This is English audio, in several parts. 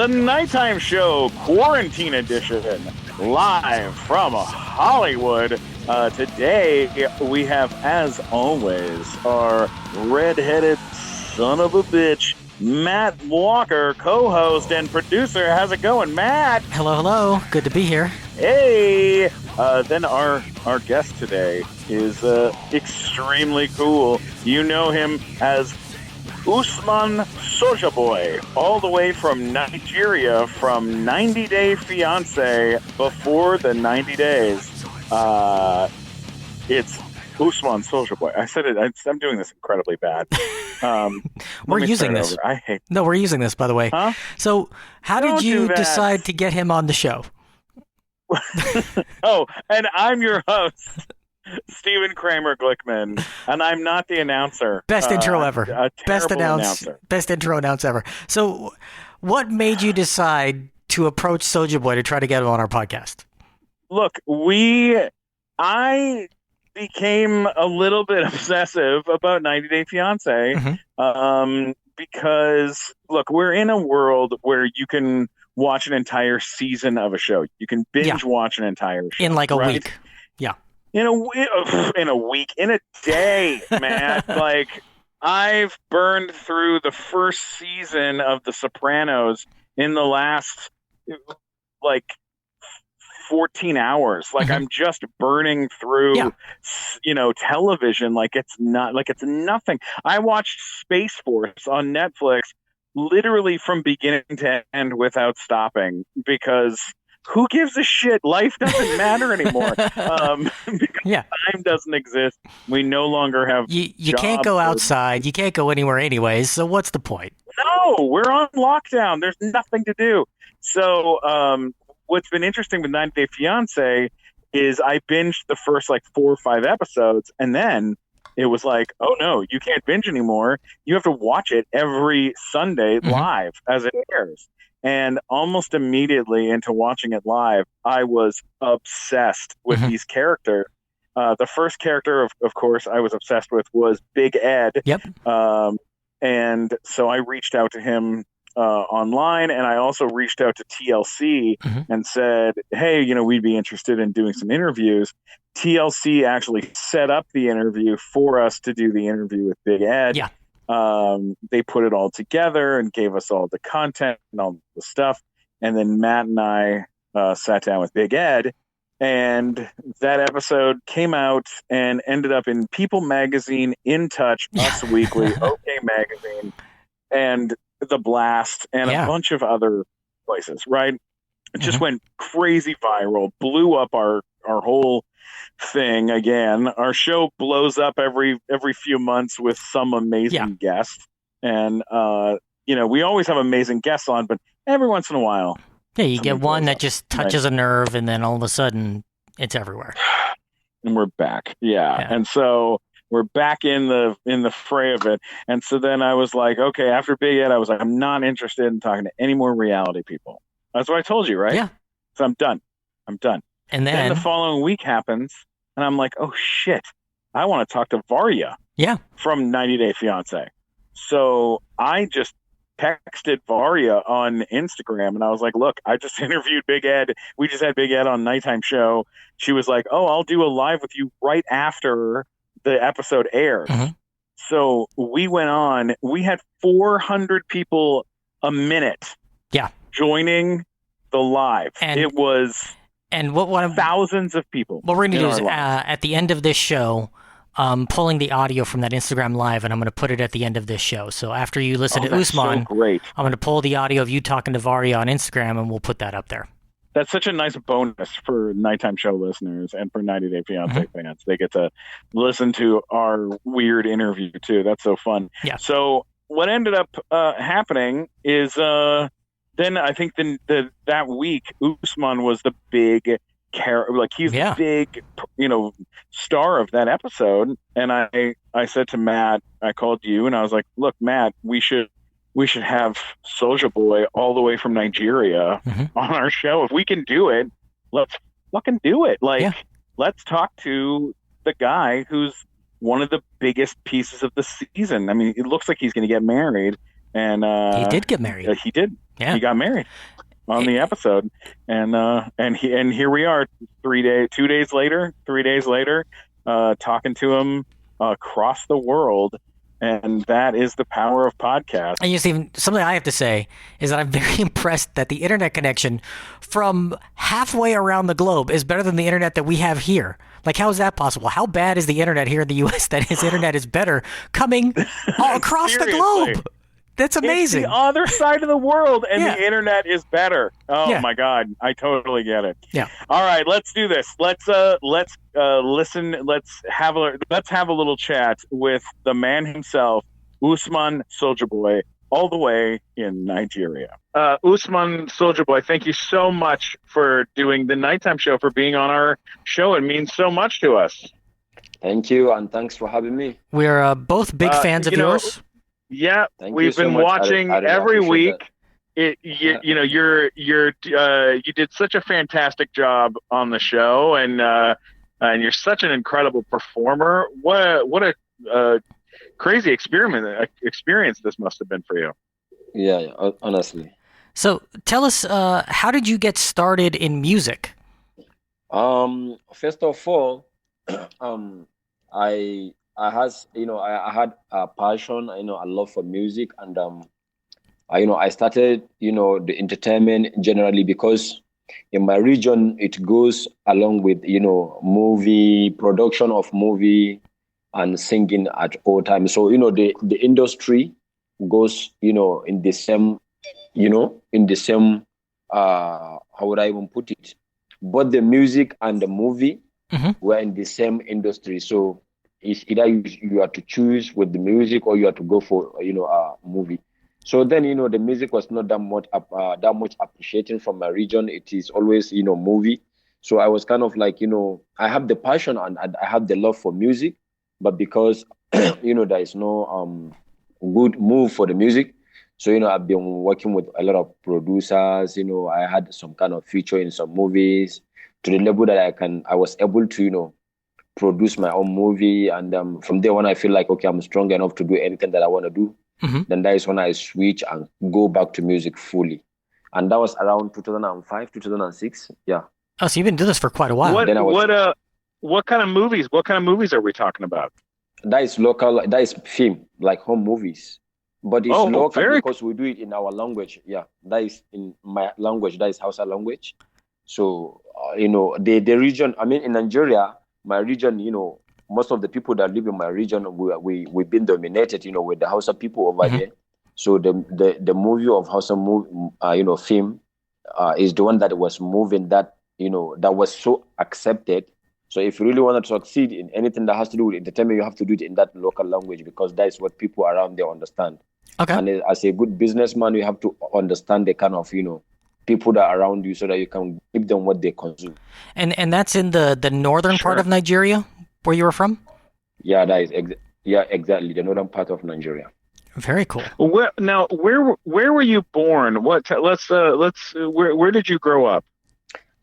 The Nighttime Show Quarantine Edition, live from Hollywood. Today, we have, as always, our red-headed son of a bitch, Matt Walker, co-host and producer. How's it going, Matt? Hello. Good to be here. Hey! Then our guest today is extremely cool. You know him as Usman Sojaboy, all the way from Nigeria, from 90 Day Fiance Before the 90 Days. It's Usman Sojaboy. I said it. I'm doing this incredibly bad. We're using this. We're using this, by the way. Huh? So, how did you decide to get him on the show? Oh, and I'm your host, Stephen Kramer Glickman, and I'm not the announcer. Best intro ever. Best announcer. Best intro announce ever. So, what made you decide to approach Sojaboy to try to get him on our podcast? Look, I became a little bit obsessive about 90 Day Fiance, because, look, we're in a world where you can watch an entire season of a show. You can binge watch an entire show. In like a week. Yeah. In a week, in a day, man. Like, I've burned through the first season of The Sopranos in the last, 14 hours. Like, I'm just burning through, television like it's nothing. I watched Space Force on Netflix literally from beginning to end without stopping, because who gives a shit? Life doesn't matter anymore. Because time doesn't exist. We no longer have You can't go outside. You can't go anywhere anyways, so what's the point? No, we're on lockdown. There's nothing to do. So what's been interesting with 90 Day Fiance is I binged the first 4 or 5 episodes, and then it was like, oh no, you can't binge anymore. You have to watch it every Sunday live as it airs. And almost immediately into watching it live, I was obsessed with these characters. The first character, of course, I was obsessed with was Big Ed. Yep. And so I reached out to him online, and I also reached out to TLC and said, hey, we'd be interested in doing some interviews. TLC actually set up the interview for us to do the interview with Big Ed. Yeah. They put it all together and gave us all the content and all the stuff. And then Matt and I sat down with Big Ed, and that episode came out and ended up in People Magazine, In Touch, Us Weekly, OK Magazine, and The Blast, and a bunch of other places, right? It just went crazy viral, blew up our whole thing again. Our show blows up every few months with some amazing guest. And, we always have amazing guests on, but every once in a while. Yeah, you get one that just touches a nerve, and then all of a sudden it's everywhere. And we're back. Yeah. And so we're back in the fray of it. And so then I was like, okay, after Big Ed, I was like, I'm not interested in talking to any more reality people. That's what I told you, right? Yeah. So I'm done. And then the following week happens, and I'm like, oh shit, I want to talk to Varya. Yeah. From 90 Day Fiance. So I just texted Varya on Instagram, and I was like, look, I just interviewed Big Ed. We just had Big Ed on Nighttime Show. She was like, oh, I'll do a live with you right after the episode airs. So we went on. We had 400 people a minute joining the live. And it was thousands of people. What we're going to do is at the end of this show, pulling the audio from that Instagram live, and I'm going to put it at the end of this show. So after you listen to Usman, great. I'm going to pull the audio of you talking to Varya on Instagram, and we'll put that up there. That's such a nice bonus for Nighttime Show listeners and for 90 Day Fiance fans. They get to listen to our weird interview too. That's so fun. Yeah. So what ended up happening is then I think that week Usman was the big he's the big star of that episode. And I said to Matt, I called you and I was like, look, Matt, we should have Sojaboy all the way from Nigeria on our show. If we can do it, let's fucking do it. Let's talk to the guy who's one of the biggest pieces of the season. I mean, it looks like he's going to get married. And he did get married. He did. he got married on the episode, and here we are 3 days later, talking to him across the world. And that is the power of podcasts. And you see, something I have to say is that I'm very impressed that the internet connection from halfway around the globe is better than the internet that we have here. Like, how is that possible? How bad is the internet here in the U.S. that his internet is better coming all across the globe? That's amazing. It's the other side of the world, and the internet is better. Oh my God, I totally get it. Yeah. All right, let's do this. Let's listen. Let's have a little chat with the man himself, Usman Sojaboy, all the way in Nigeria. Usman Sojaboy, thank you so much for doing the nighttime show, for being on our show. It means so much to us. Thank you, and thanks for having me. We're both big fans of yours. Yeah, we've been watching every week. You did such a fantastic job on the show, and you're such an incredible performer. What a crazy experience this must have been for you. Yeah, honestly. So tell us, how did you get started in music? First of all, I had a passion, a love for music, and I started, the entertainment generally because in my region it goes along with, movie production of movie and singing at all times. So the industry goes, in the same, how would I even put it? Both the music and the movie were in the same industry. So it's either you have to choose with the music or you have to go for a movie. So then the music was not that much appreciated from my region. It is always movie. So I was kind of like I have the passion and I have the love for music, but because there is no good move for the music. So I've been working with a lot of producers. I had some kind of feature in some movies to the level that I was able to produce my own movie, and from there when I feel like okay, I'm strong enough to do anything that I want to do, then that is when I switch and go back to music fully, and that was around 2005, 2006. Yeah. Oh, so you've been doing this for quite a while. What kind of movies? What kind of movies are we talking about? That is local. That is film, like home movies, but it's local because we do it in our language. Yeah, that is in my language. That is Hausa language. So the region. I mean, in Nigeria. My region, most of the people that live in my region, we've been dominated, with the Hausa people over here. So the movie of Hausa film is the one that was moving that was so accepted. So if you really want to succeed in anything that has to do with entertainment, you have to do it in that local language because that is what people around there understand. Okay. And as a good businessman, you have to understand the kind of people that are around you so that you can give them what they consume. And that's in the northern part of Nigeria where you were from? Yeah, that is exactly the northern part of Nigeria. Very cool. Where were you born? Where did you grow up?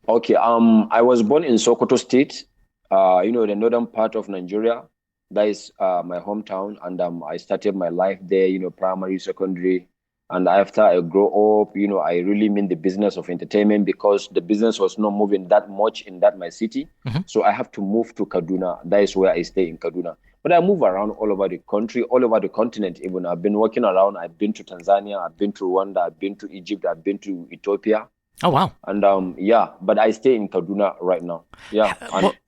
Okay, I was born in Sokoto State, the northern part of Nigeria. That is my hometown, and I started my life there, primary, secondary. And after I grow up, I really mean the business of entertainment because the business was not moving that much in my city. So I have to move to Kaduna. That is where I stay in Kaduna. But I move around all over the country, all over the continent even. I've been working around. I've been to Tanzania. I've been to Rwanda. I've been to Egypt. I've been to Ethiopia. Oh, wow. And but I stay in Kaduna right now. Yeah.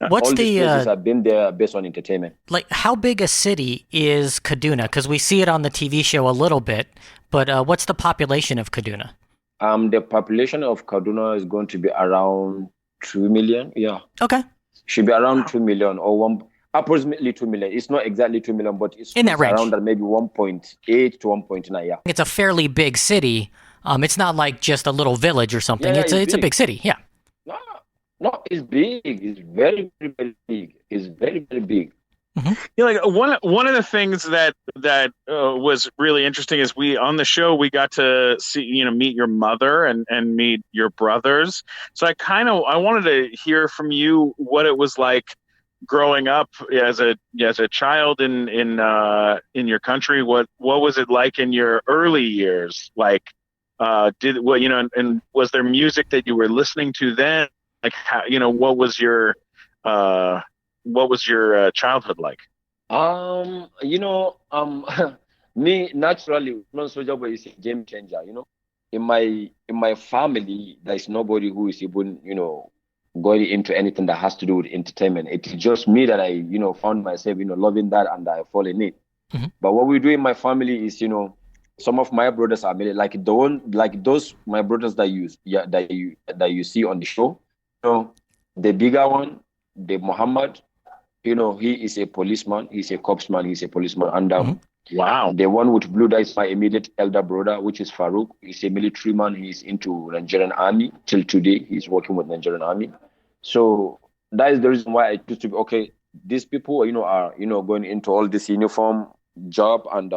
What's all the places I've been there based on entertainment. Like, how big a city is Kaduna? Because we see it on the TV show a little bit, but what's the population of Kaduna? The population of Kaduna is going to be around 2 million. Yeah. Okay. Should be around 2 million or approximately 2 million. It's not exactly 2 million, but it's in that range. Around that, maybe 1.8 to 1.9. Yeah. It's a fairly big city. It's not like just a little village or something. Yeah, it's a big city. Yeah. No, it's big. It's very, very big. It's very, very big. Like one of the things that was really interesting is on the show we got to see meet your mother and meet your brothers. So I wanted to hear from you what it was like growing up as a child in your country. What was it like in your early years? Like and was there music that you were listening to then? Like, how, uh, what was your childhood like? You know, me naturally, Usman Sojaboy is a game changer. You know, in my family, there is nobody who is even, going into anything that has to do with entertainment. It's just me that I, found myself, loving that, and I fall in it. Mhm. But what we do in my family is, some of my brothers are made like the one, like those my brothers that you see on the show. The bigger one, the Muhammad. He is a policeman. He's a copsman. He's a policeman. And Mhm. Wow. the one with blue that is my immediate elder brother, which is Farouk. He's a military man. He's into Nigerian army till today. He's working with Nigerian army. So that is the reason why I choose to be okay. These people, are going into all this uniform job, and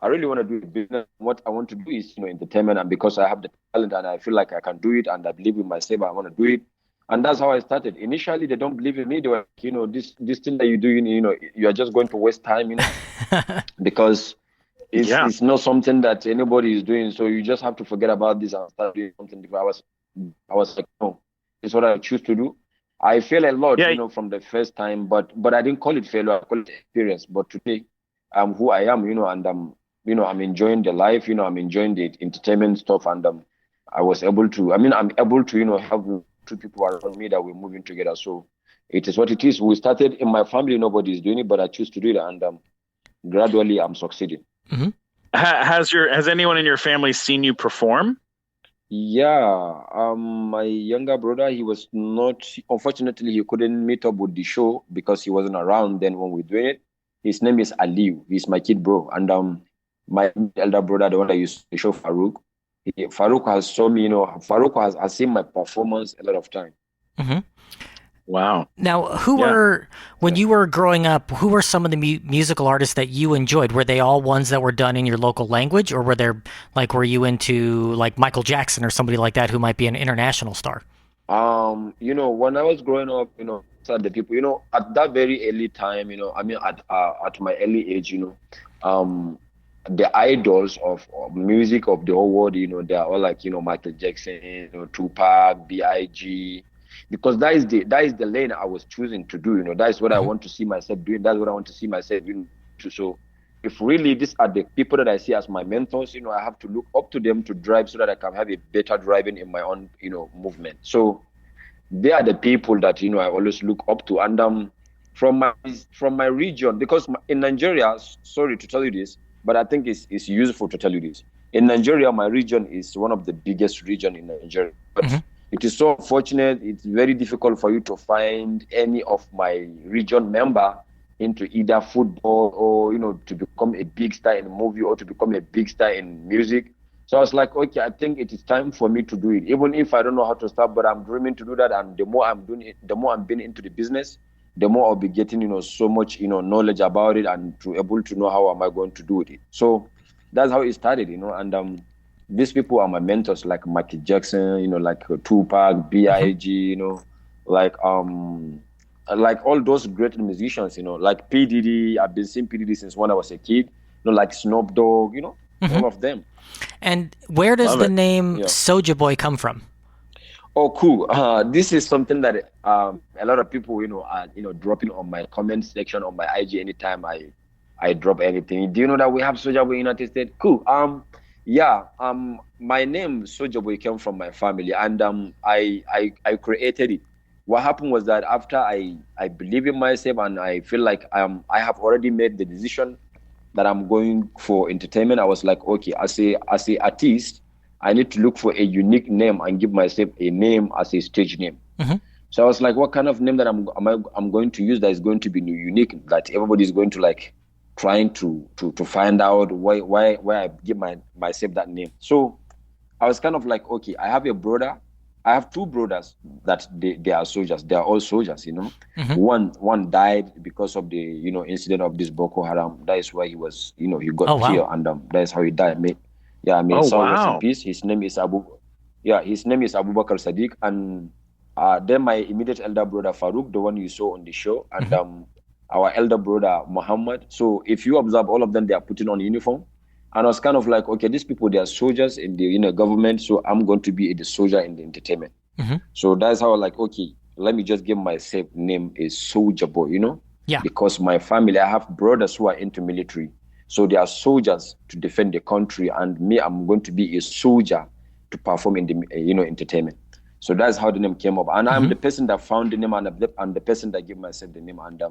I really want to do business. What I want to do is entertainment, and because I have the talent and I feel like I can do it, and I believe in myself, I want to do it. And that's how I started. Initially, they don't believe in me. They were like, this thing that you do, you are just going to waste time, because it's not something that anybody is doing. So you just have to forget about this and start doing something different. I was like, no, it's what I choose to do. I fail a lot, Yeah. from the first time, but I didn't call it failure. I call it experience. But today, I'm who I am, and I'm enjoying the life. I'm enjoying the entertainment stuff, and I was able to. I mean, I'm able to, help two people around me that we're moving together. So it is what it is. We started in my family. Nobody is doing it, but I choose to do it, and gradually I'm succeeding. Mhm. Has anyone in your family seen you perform? Yeah, my younger brother, he was not, unfortunately, he couldn't meet up with the show because he wasn't around then when we were doing it. His name is Aliu. He's my kid bro. And my elder brother, the one that used to show Farouk, Farouk has shown me, Farouk has seen my performance a lot of time. Mhm. Wow. Now, when you were growing up, who were some of the musical artists that you enjoyed? Were they all ones that were done in your local language, or were you into like Michael Jackson or somebody like that who might be an international star? When I was growing up, so the people, at that very early time, I mean, at my early age, the idols of music of the whole world, they are all like, Michael Jackson, Tupac, Big, because that is the lane I was choosing to do. That is what I Mhm. want to see myself doing. That's what I want to see myself doing. So if really these are the people that I see as my mentors, I have to look up to them to drive so that I can have a better driving in my own, movement. So they are the people that I always look up to. And from my region, because in Nigeria, sorry to tell you this, but I think it's useful to tell you this. In Nigeria, my region is one of the biggest region in Nigeria. But Mhm. it is so unfortunate. It's very difficult for you to find any of my region member into either football or to become a big star in a movie or to become a big star in music. So I was like, okay, I think it is time for me to do it, even if I don't know how to start, but I'm dreaming to do that. And the more I'm doing it, the more I'm being into the business, the more I'll be getting, so much, knowledge about it and to able to know how am I going to do it. So that's how it started, and these people are my mentors, like Michael Jackson, like Tupac, Mhm. Big, like like all those great musicians, like P Diddy. I've been seeing P Diddy since when I was a kid, like Snoop Dogg, Mhm. all of them. And where does Love the it. name Yeah. Soja Boy come from? Oh, cool. This is something that a lot of people, are dropping on my comment section on my IG anytime I drop anything. Do you know that we have Soja Boy in United States? Cool. Yeah. My name Soja Boy came from my family, and I created it. What happened was that after I believe in myself and I feel like I have already made the decision that I'm going for entertainment. I was like, okay, as a artist, I need to look for a unique name and give myself a name as a stage name. Mhm. So I was like, what kind of name that I'm going to use that is going to be unique, that everybody is going to like trying to find out why I give myself that name. So I was kind of like, okay, I have a brother. I have two brothers that they are soldiers. They are all soldiers. Mhm. One died because of the incident of this Boko Haram. That is why he was he Oh got wow. killed, and that is how he died. May Oh, his soul rest in wow. peace. His name is Abubakar Sadiq, and then my immediate elder brother Farouk, the one you saw on the show, and Mhm. our elder brother Muhammad. So if you observe all of them, they are putting on uniform. And I was kind of like, okay, these people, they are soldiers in the government, so I'm going to be the soldier in the entertainment. So that's how like, okay, let me just give myself name is Soldier Boy, Yeah. because my family, I have brothers who are into military. So they are soldiers to defend the country, and me, I'm going to be a soldier to perform in the entertainment. So that's how the name came up. And I'm the person that found the name, and I'm the person that gave myself the name. And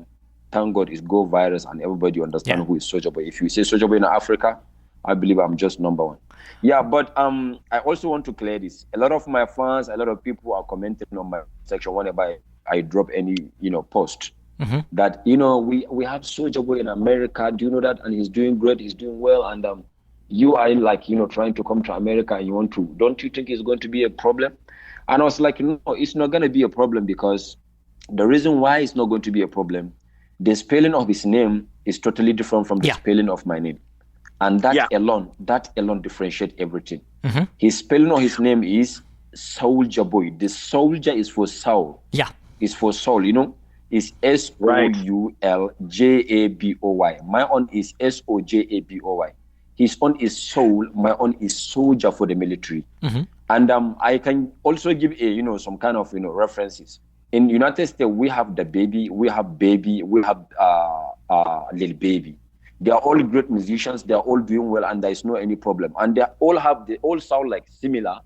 thank God it's go virus and everybody understand who is Soldier Boy. If you say Soldier Boy in Africa, I believe I'm just number one. Yeah, but I also want to clear this. A lot of my fans, a lot of people are commenting on my section whenever I drop any post. That we have Soldier Boy in America. Do you know that? And he's doing great. He's doing well. And you are like trying to come to America and you want to. Don't you think it's going to be a problem? And I was like, no, it's not going to be a problem, because the reason why it's not going to be a problem, the spelling of his name is totally different from the spelling of my name. And that alone differentiates everything. His spelling of his name is Soldier Boy. The soldier is for Saul. Yeah. It's for Saul, It's Souljaboy. My own is Sojaboy. His own is Soul. My own is soldier for the military. And I can also give some kind of references. In United States, we have the baby, we have baby, we have little baby. They are all great musicians. They are all doing well, and there is no any problem. And they all sound like similar,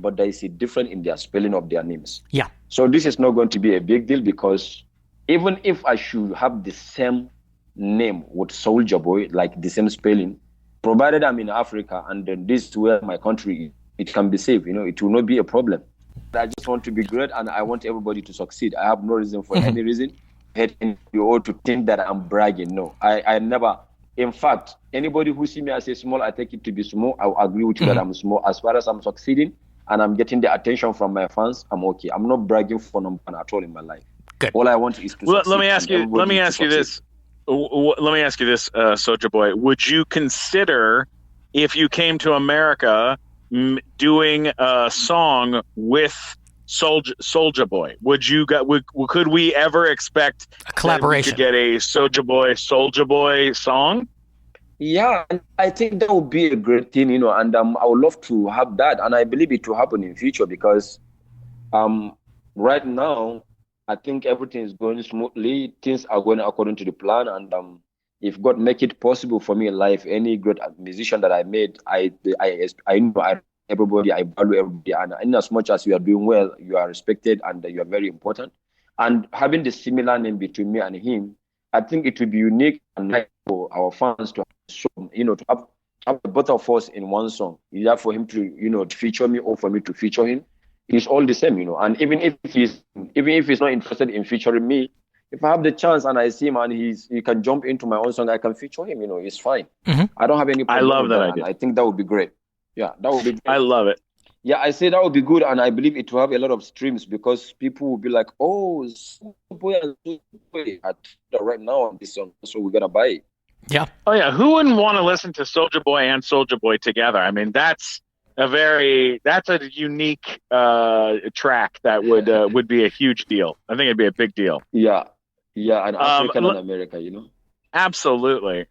but there is a difference in their spelling of their names. Yeah. So this is not going to be a big deal, because even if I should have the same name with Soldier Boy, like the same spelling, provided I'm in Africa and then this is where my country is, it can be safe. It will not be a problem. I just want to be great, and I want everybody to succeed. I have no reason for any reason to think that I'm bragging. No, I never. In fact, anybody who see me as a small, I take it to be small. I will agree with you that I'm small. As far as I'm succeeding and I'm getting the attention from my fans, I'm okay. I'm not bragging for number one at all in my life. Good. All I want is to succeed. Let me ask you this. Soldier Boy. Would you consider, if you came to America, doing a song with Soldier Boy? Could we ever expect a collaboration to get a Soldier Boy song? Yeah, I think that would be a great thing, and I would love to have that, and I believe it will happen in future, because right now I think everything is going smoothly. Things are going according to the plan, and if God make it possible for me in life, any great musician that I made, I know everybody, I value everybody, and in as much as you are doing well, you are respected and you are very important. And having the similar name between me and him, I think it will be unique and nice for our fans to to have both of us in one song. Either for him to feature me or for me to feature him. It's all the same, And even if he's not interested in featuring me, if I have the chance and I see him and he can jump into my own song, I can feature him. It's fine. I don't have any problem. I love that idea. I think that would be great. Yeah, that would be great. I love it. Yeah, I say that would be good, and I believe it will have a lot of streams, because people will be like, "Oh, boy, right now on this song, so we're gonna buy it." Yeah. Oh yeah. Who wouldn't want to listen to Soldier Boy and Soldier Boy together? I mean, that's a unique track that would be a huge deal. I think it'd be a big deal. Yeah, and African and America, Absolutely.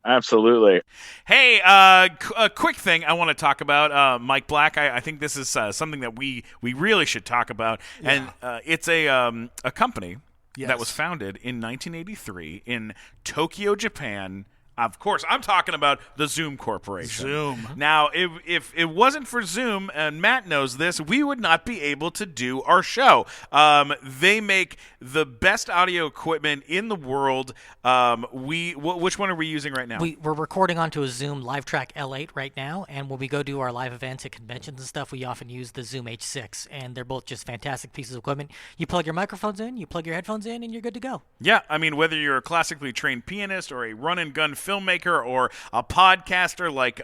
Hey, a quick thing I want to talk about, Mike Black. I think this is something that we really should talk about, and it's a company that was founded in 1983 in Tokyo, Japan. Of course, I'm talking about the Zoom Corporation. Zoom. Now, if it wasn't for Zoom, and Matt knows this, we would not be able to do our show. They make the best audio equipment in the world. Which one are we using right now? We're recording onto a Zoom LiveTrack L8 right now, and when we go do our live events at conventions and stuff, we often use the Zoom H6, and they're both just fantastic pieces of equipment. You plug your microphones in, you plug your headphones in, and you're good to go. Yeah, I mean, whether you're a classically trained pianist or a run-and-gun filmmaker or a podcaster like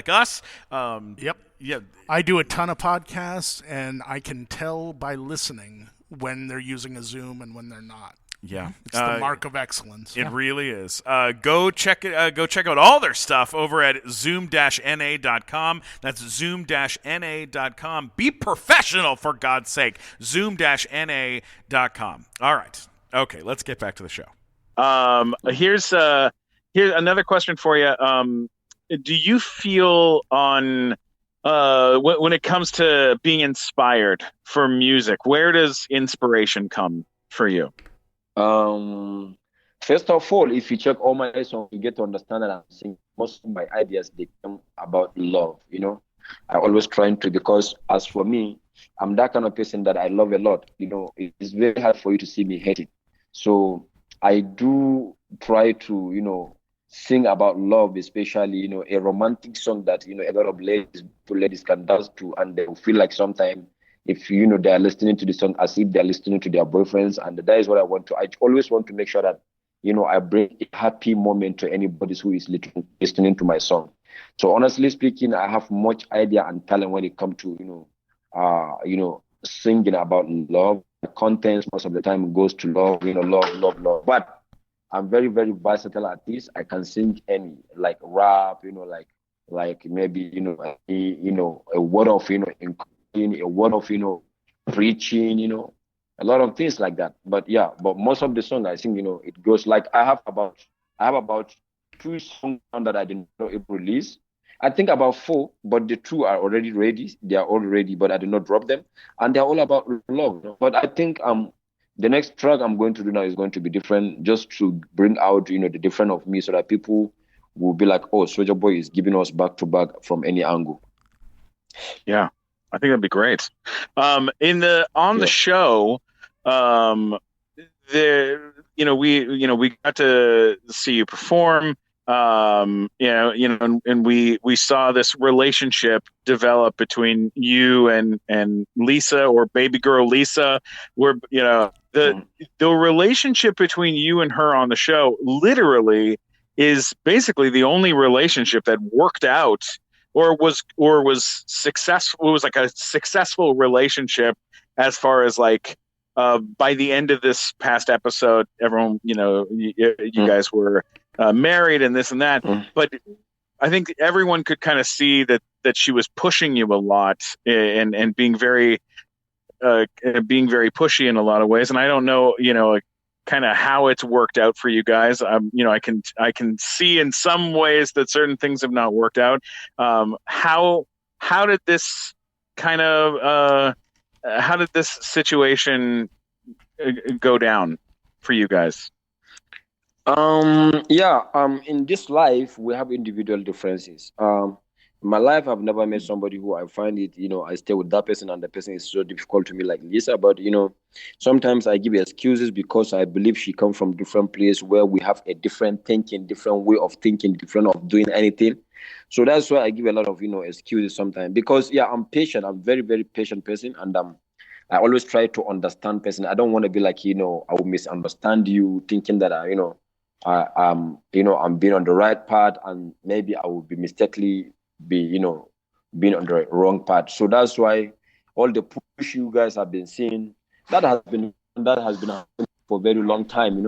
us. Yep. Yeah. I do a ton of podcasts, and I can tell by listening when they're using a Zoom and when they're not. Yeah, it's the mark of excellence. It really is. Go check it. Go check out all their stuff over at zoom-na.com. That's zoom-na.com. Be professional, for God's sake. zoom-na.com. All right. Okay, let's get back to the show. Here's another question for you. do you feel on when it comes to being inspired for music? Where does inspiration come for you? First of all, if you check all my songs, you get to understand that I'm saying most of my ideas they come about love. I always trying to, because as for me, I'm that kind of person that I love a lot. It's very hard for you to see me hate it. So I do try to, sing about love, especially, a romantic song that, a lot of ladies can dance to, and they will feel like sometimes if, they are listening to the song as if they're listening to their boyfriends. And that is what I always want to make sure that, I bring a happy moment to anybody who is listening to my song. So honestly speaking, I have much idea and talent when it comes to, singing about love. The content most of the time goes to love, love. But I'm very, very versatile artist. I can sing any, like rap, like maybe, a word of, encouraging, a word of, preaching, a lot of things like that. But most of the song I sing, it goes like I have about 2 songs that I didn't know it release. I think about 4, but the 2 are already ready. They are all ready, but I did not drop them, and they're all about love. But I think the next track I'm going to do now is going to be different, just to bring out the different of me, so that people will be like, oh, Sojaboy is giving us back to back from any angle. Yeah, I think that'd be great. The show, we got to see you perform. And we saw this relationship develop between you and Lisa, or baby girl Lisa, where the relationship between you and her on the show literally is basically the only relationship that worked out or was successful. It was like a successful relationship as far as like by the end of this past episode, everyone, you guys were married and this and that, but I think everyone could kind of see that she was pushing you a lot and being very pushy in a lot of ways. And I don't know, kind of how it's worked out for you guys. I can see in some ways that certain things have not worked out. How did this kind of how did this situation go down for you guys? In this life we have individual differences. In my life I've never met somebody who I find it, I stay with that person and the person is so difficult to me like Lisa. But sometimes I give excuses because I believe she comes from different place where we have a different thinking, different way of thinking, different of doing anything. So that's why I give a lot of excuses sometimes, because I'm patient. I'm very, very patient person, and I always try to understand person. I don't want to be like, I will misunderstand you, thinking that I'm being on the right path, and maybe I will be mistakenly being on the wrong path. So that's why all the push you guys have been seeing, that has been happening for a very long time,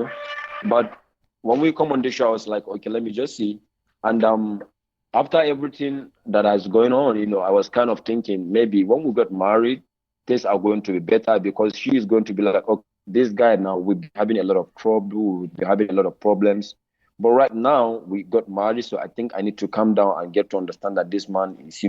But when we come on the show, I was like, okay, let me just see. And after everything that has going on, I was kind of thinking maybe when we got married, things are going to be better, because she is going to be like, okay, this guy now will be having a lot of trouble, we'll be having a lot of problems. But right now we got married, so I think I need to calm down and get to understand that this man is,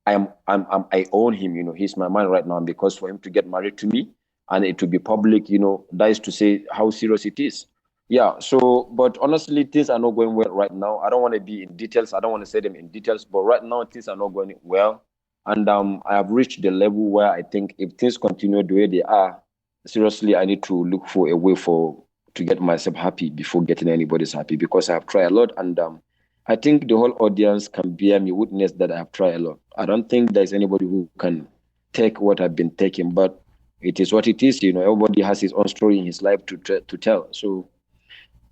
I own him, he's my man right now. And because for him to get married to me and it to be public, that is to say how serious it is. Yeah. So, but honestly, things are not going well right now. I don't want to be in details. I don't want to say them in details, but right now things are not going well. And I have reached the level where I think if things continue the way they are, seriously, I need to look for a way to get myself happy before getting anybody's happy, because I have tried a lot. And I think the whole audience can bear me witness that I have tried a lot. I don't think there's anybody who can take what I've been taking, but it is what it is. Everybody has his own story in his life to tell. So,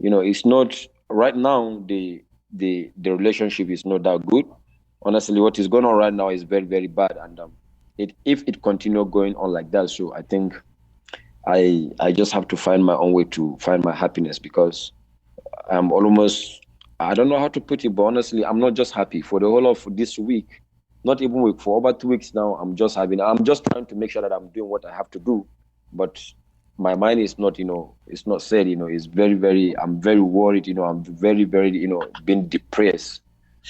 it's not right now. The relationship is not that good. Honestly, what is going on right now is very, very bad. And if it continue going on like that, so I think I just have to find my own way to find my happiness, because I'm almost, I don't know how to put it, but honestly, I'm not just happy for the whole of this week, not even week, for over 2 weeks now. I'm just trying to make sure that I'm doing what I have to do, but my mind is not, it's not said, it's very, very, I'm very worried, I'm very, very, being depressed.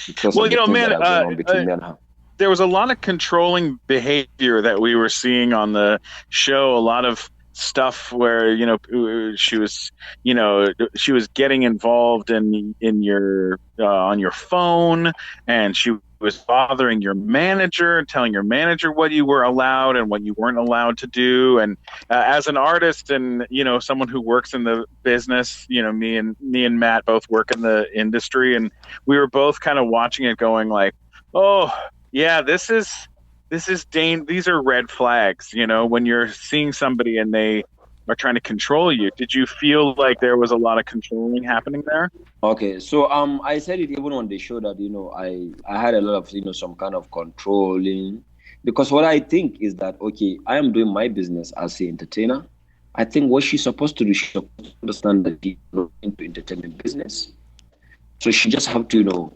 because Well, of the things man, that are going on between me and her. there was a lot of controlling behavior that we were seeing on the show. A lot of stuff where she was getting involved in your on your phone, and she was bothering your manager and telling your manager what you were allowed and what you weren't allowed to do. And as an artist and someone who works in the business, me and Matt both work in the industry, and we were both kind of watching it going like, oh yeah, these are red flags, when you're seeing somebody and they are trying to control you. Did you feel like there was a lot of controlling happening there? Okay, so I said it even on the show that I had a lot of some kind of controlling, because what I think is that I am doing my business as an entertainer. I think what she's supposed to do, she's supposed to understand that she's not into entertainment business, so she just have to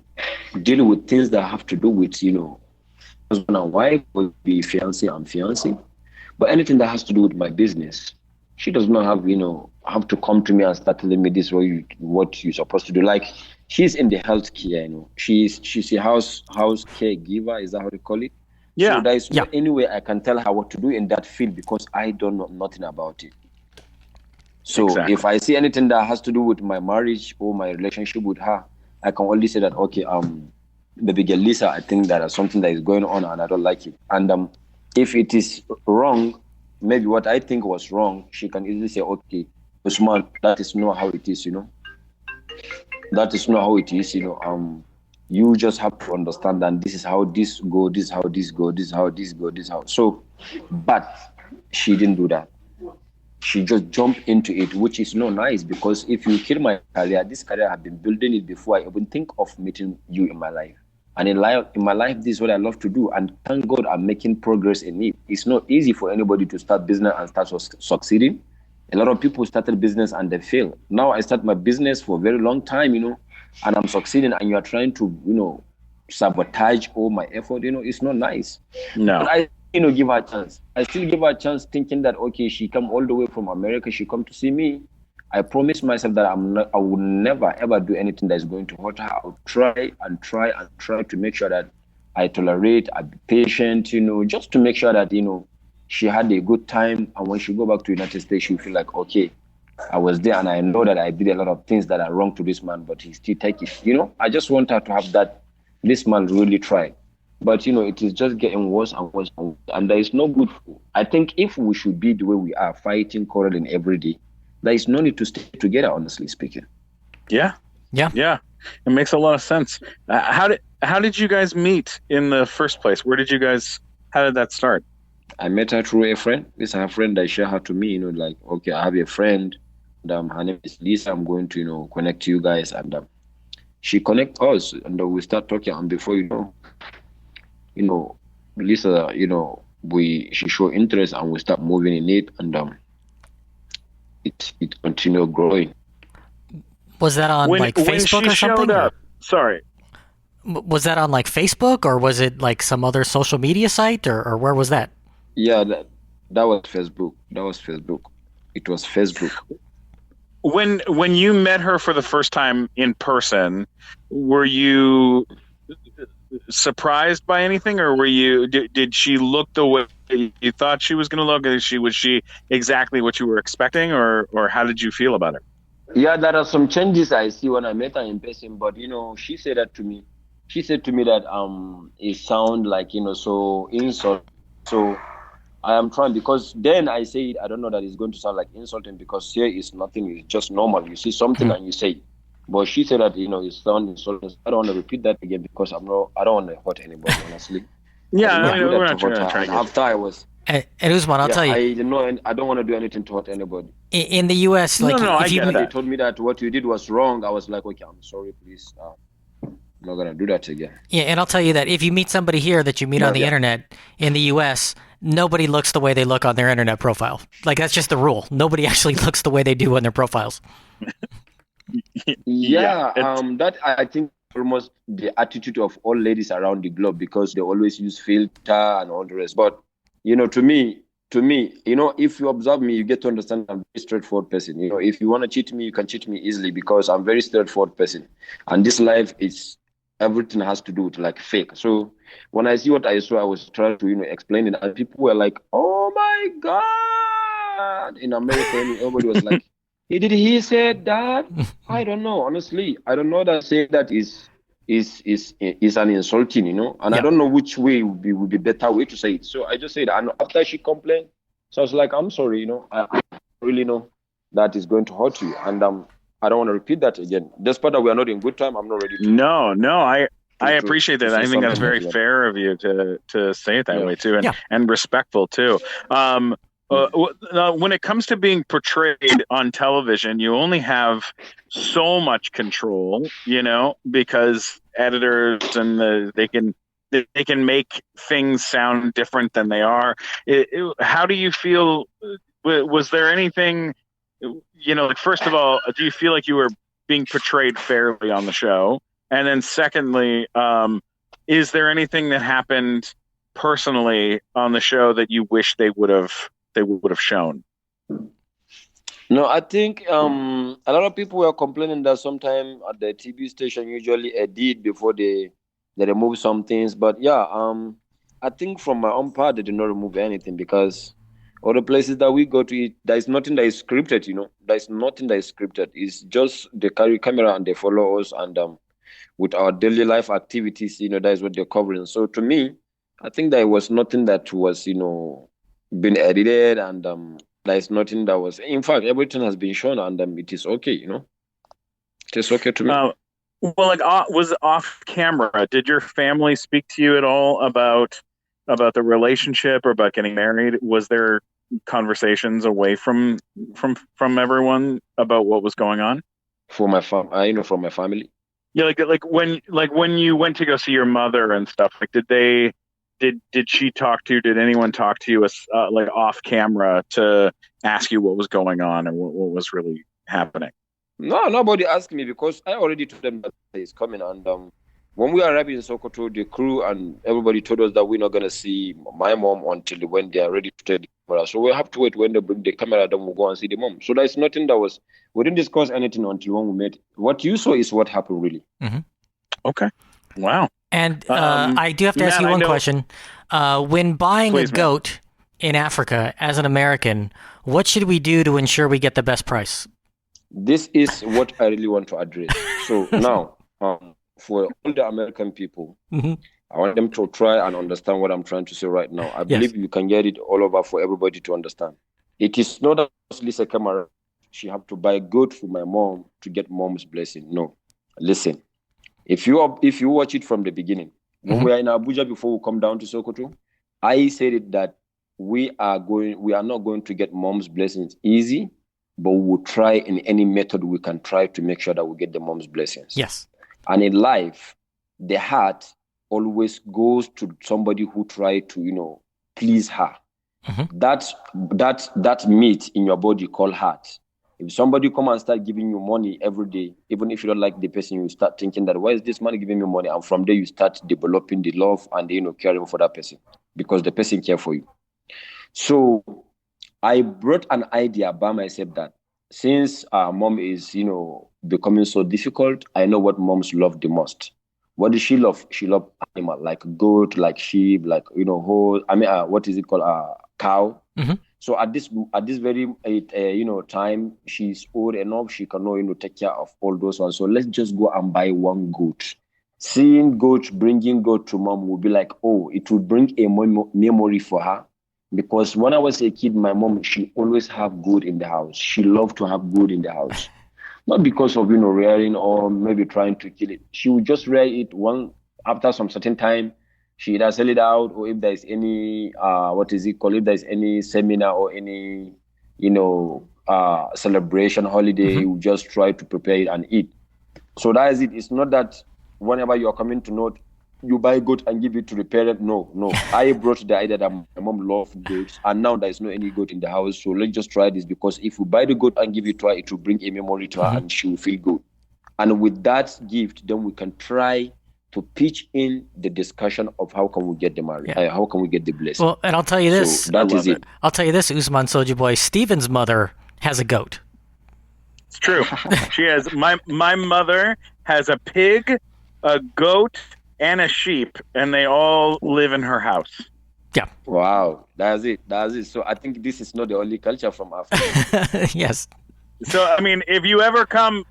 deal with things that have to do with husband and wife, would be fiance and fiance, but anything that has to do with my business, she does not have to come to me and start telling me this what you're supposed to do. Like, she's in the healthcare, she's a house caregiver. Is that how they call it? Yeah. So there is no any way I can tell her what to do in that field, because I don't know nothing about it. So If I see anything that has to do with my marriage or my relationship with her, I can only say that baby girl Lisa, I think there is something that is going on and I don't like it. And if it is wrong, maybe what I think was wrong, she can easily say, okay, Usman, that is not how it is, That is not how it is, you just have to understand that this is how this go, this is how this go, this is how this go, this is how. So, but she didn't do that. She just jumped into it, which is not nice, because if you kill my career, this career I've been building it before I even think of meeting you in my life. And in my life, this is what I love to do. And thank God I'm making progress in it. It's not easy for anybody to start business and start succeeding. A lot of people started business and they fail. Now I start my business for a very long time, and I'm succeeding, and you are trying to, sabotage all my effort, it's not nice. No. But I give her a chance. I still give her a chance, thinking that, she come all the way from America, she come to see me. I promised myself that I would never ever do anything that is going to hurt her. I'll try to make sure that I tolerate, I be patient, just to make sure that, she had a good time. And when she go back to the United States, she'll feel like, I was there and I know that I did a lot of things that are wrong to this man, but he still take it. I just want her to have that, this man really tried. But, it is just getting worse and worse. And there is no good. I think if we should be the way we are, fighting, quarreling every day, there is no need to stay together, honestly speaking. Yeah. It makes a lot of sense. How did you guys meet in the first place? How did that start? I met her through a friend. This is her friend that shared her to me, I have a friend, and her name is Lisa. I'm going to, connect you guys. And she connect us, and we start talking. And before Lisa, she show interest, and we start moving in it, and it continued growing. Was that on Facebook or something? Sorry. Was that on Facebook, or was it like some other social media site, or where was that? Yeah, that was Facebook. It was Facebook. When you met her for the first time in person, were you surprised by anything, or did she look the way you thought she was going to look? Was she exactly what you were expecting, or how did you feel about her? Yeah, there are some changes I see when I met her in person, but she said that to me. She said to me that it sound like so insult. So I am trying, because then I say it, I don't know that it's going to sound like insulting, because here is nothing, it's just normal. You see something and you say it. But she said that it sounds insulting. I don't want to repeat that again, because I don't want to hurt anybody, honestly. Yeah, we're not trying to. After I was. And Usman, I'll tell you. I don't want to do anything to hurt anybody. In the U.S., they told me that what you did was wrong, I was like, okay, I'm sorry, please. I'm not going to do that again. Yeah, and I'll tell you that if you meet somebody here that you meet on the internet in the U.S., nobody looks the way they look on their internet profile. Like, that's just the rule. Nobody actually looks the way they do on their profiles. That I think almost the attitude of all ladies around the globe, because they always use filter and all the rest. But to me, if you observe me, you get to understand I'm a very straightforward person. If you want to cheat me, you can cheat me easily, because I'm a very straightforward person. And this life is everything has to do with like fake. So when I see what I saw, I was trying to explain it, and people were like, "Oh my God!" In America, everybody was like, "Did he say that?" I don't know, honestly. I don't know that saying that is an insulting, and I don't know which way would be better way to say it. So I just said, and after she complained, so I was like, "I'm sorry, I really know that is going to hurt you, and I don't want to repeat that again. Despite that we are not in good time, I'm not ready to." No, I appreciate that. I think that's very fair of you to say it that way too, and respectful too. When it comes to being portrayed on television, you only have so much control, because editors and they can make things sound different than they are. How do you feel? Was there anything? Like, first of all, do you feel like you were being portrayed fairly on the show? And then secondly, is there anything that happened personally on the show that you wish they would have shown? No, I think a lot of people were complaining that sometimes at the TV station usually edit before they remove some things. But I think from my own part, they did not remove anything, because all the places that we go to, there is nothing that is scripted, There is nothing that is scripted. It's just they carry camera and they follow us, and with our daily life activities, that is what they're covering. So to me, I think there was nothing that was, been edited, and there is nothing that was. In fact, everything has been shown, and it is okay, It is okay to me. Well, was it off camera? Did your family speak to you at all about the relationship or about getting married? Was there conversations away from everyone about what was going on? For my from my family. Yeah, like when you went to go see your mother and stuff, like did she talk to you? Did anyone talk to you like off camera to ask you what was going on or what was really happening? No, nobody asked me, because I already told them that it's coming. And when we arrived in Sokoto, the crew and everybody told us that we're not gonna see my mom until when they are ready to take the camera. So we have to wait when they bring the camera, then we'll go and see the mom. So there's nothing we didn't discuss anything until when we met. What you saw is what happened, really. Mm-hmm. Okay. Wow. And I do have to ask you one question. When buying a goat in Africa as an American, what should we do to ensure we get the best price? This is what I really want to address. So now, for all the American people, I want them to try and understand what I'm trying to say right now. I believe you can get it all over for everybody to understand. It is not that Lisa Kamara, she have to buy goat for my mom to get mom's blessing. No. Listen, if you watch it from the beginning, when we are in Abuja before we come down to Sokoto, I said it that we are not going to get mom's blessings easy, but we will try in any method we can try to make sure that we get the mom's blessings. Yes. And in life, the heart always goes to somebody who try to, please her. That meat in your body called heart. If somebody come and start giving you money every day, even if you don't like the person, you start thinking that, why is this man giving me money? And from there, you start developing the love and caring for that person, because the person care for you. So I brought an idea by myself that since our mom is, becoming so difficult, I know what moms love the most. What does she love? She loves animal, like goat, like sheep, like, whole, what is it called? Cow. So at this very time, she's old enough, she can take care of all those ones. So let's just go and buy one goat. Bringing goat to mom will be like, oh, it will bring a memory for her. Because when I was a kid, my mom, she always have goat in the house. She loved to have goat in the house. Not because of, rearing or maybe trying to kill it. She would just rear it after some certain time. She either sell it out, or if there's any, if there's any seminar or any, celebration, holiday, you just try to prepare it and eat. So that is it. It's not that whenever you're coming to note, you buy goat and give it to the parent. No. I brought the idea that my mom loves goats, and now there's no any goat in the house. So let's just try this, because if we buy the goat and give it to her, it will bring a memory to her and she will feel good. And with that gift, then we can try to pitch in the discussion of how can we get the marriage, how can we get the blessing. Well, and I'll tell you this. So that is it. I'll tell you this, Usman Sojaboy. Steven's mother has a goat. It's true. She has. My mother has a pig, a goat, and a sheep, and they all live in her house. Yeah. Wow, that's it. So I think this is not the only culture from Africa. Yes. So I mean, if you ever come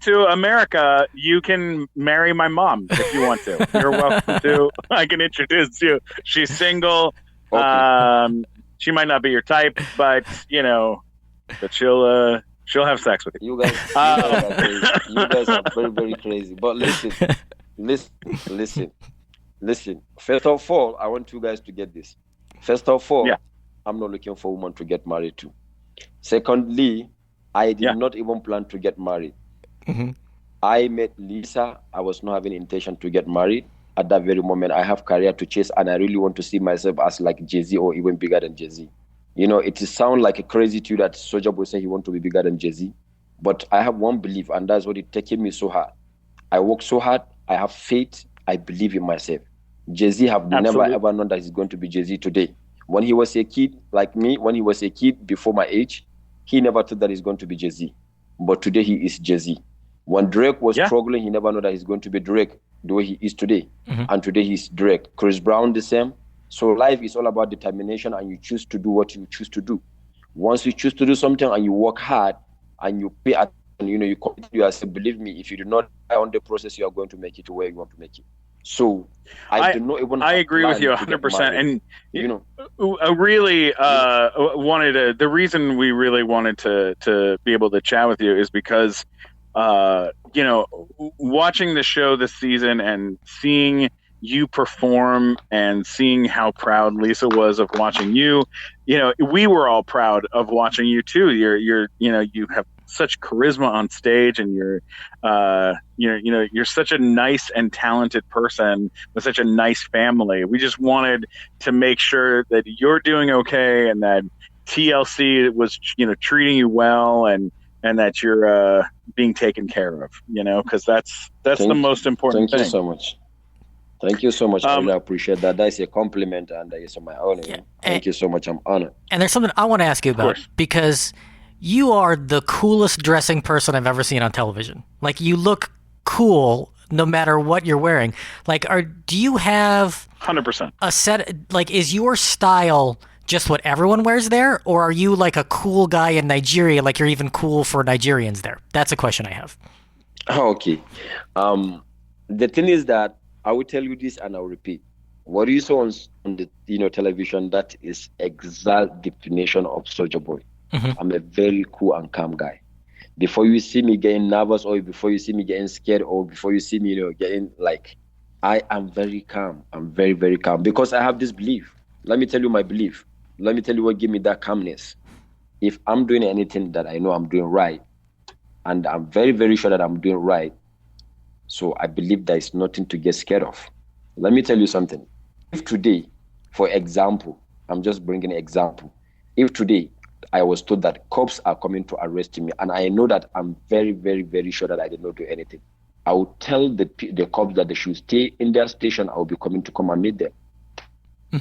to America, you can marry my mom if you want to. You're welcome to. I can introduce you. She's single. Okay. She might not be your type, but she'll have sex with you. You guys are crazy. You guys are very, very crazy. But listen. First of all, I want you guys to get this. First of all, I'm not looking for a woman to get married to. Secondly, I did not even plan to get married. Mm-hmm. I met Lisa. I was not having intention to get married. At that very moment, I have career to chase, and I really want to see myself as like Jay-Z or even bigger than Jay-Z. It sounds like a crazy to you that Sojaboy say he want to be bigger than Jay-Z. But I have one belief, and that's what it taking me so hard. I work so hard. I have faith. I believe in myself. Jay-Z have never ever known that he's going to be Jay-Z today. When he was a kid, like me, when he was a kid before my age, he never thought that he's going to be Jay-Z. But today he is Jay-Z. When Drake was struggling, he never knew that he's going to be Drake the way he is today. Mm-hmm. And today he's Drake. Chris Brown the same. So life is all about determination, and you choose to do what you choose to do. Once you choose to do something and you work hard and you pay attention, you commit to yourself, believe me, if you do not die on the process, you are going to make it to where you want to make it. So I do not even. I agree with you 100%. And I really wanted the reason we really wanted to be able to chat with you is because watching the show this season and seeing you perform and seeing how proud Lisa was of watching you, we were all proud of watching you too. You have such charisma on stage, and you're such a nice and talented person with such a nice family. We just wanted to make sure that you're doing okay, and that TLC was, treating you well, and that you're being taken care of, because that's the most important thing. Thank you so much. Thank you so much. I really appreciate that. That's a compliment, and that is my honor. Yeah. Thank you so much. I'm honored. And there's something I want to ask you about, because you are the coolest dressing person I've ever seen on television. Like, you look cool no matter what you're wearing. Like, do you have 100% a set? Like, is your style just what everyone wears there, or are you like a cool guy in Nigeria? Like, you're even cool for Nigerians there? That's a question I have. Okay. The thing is that I will tell you this, and I'll repeat. What you saw on the television, that is exact definition of Sojaboy. Mm-hmm. I'm a very cool and calm guy. Before you see me getting nervous, or before you see me getting scared, or before you see me, getting I am very calm. I'm very, very calm, because I have this belief. Let me tell you my belief. Let me tell you what gives me that calmness. If I'm doing anything that I know I'm doing right, and I'm very, very sure that I'm doing right, so I believe there is nothing to get scared of. Let me tell you something. If today, for example, I'm just bringing an example. If today I was told that cops are coming to arrest me, and I know that I'm very, very, very sure that I did not do anything, I will tell the cops that they should stay in their station. I will be coming to come and meet them,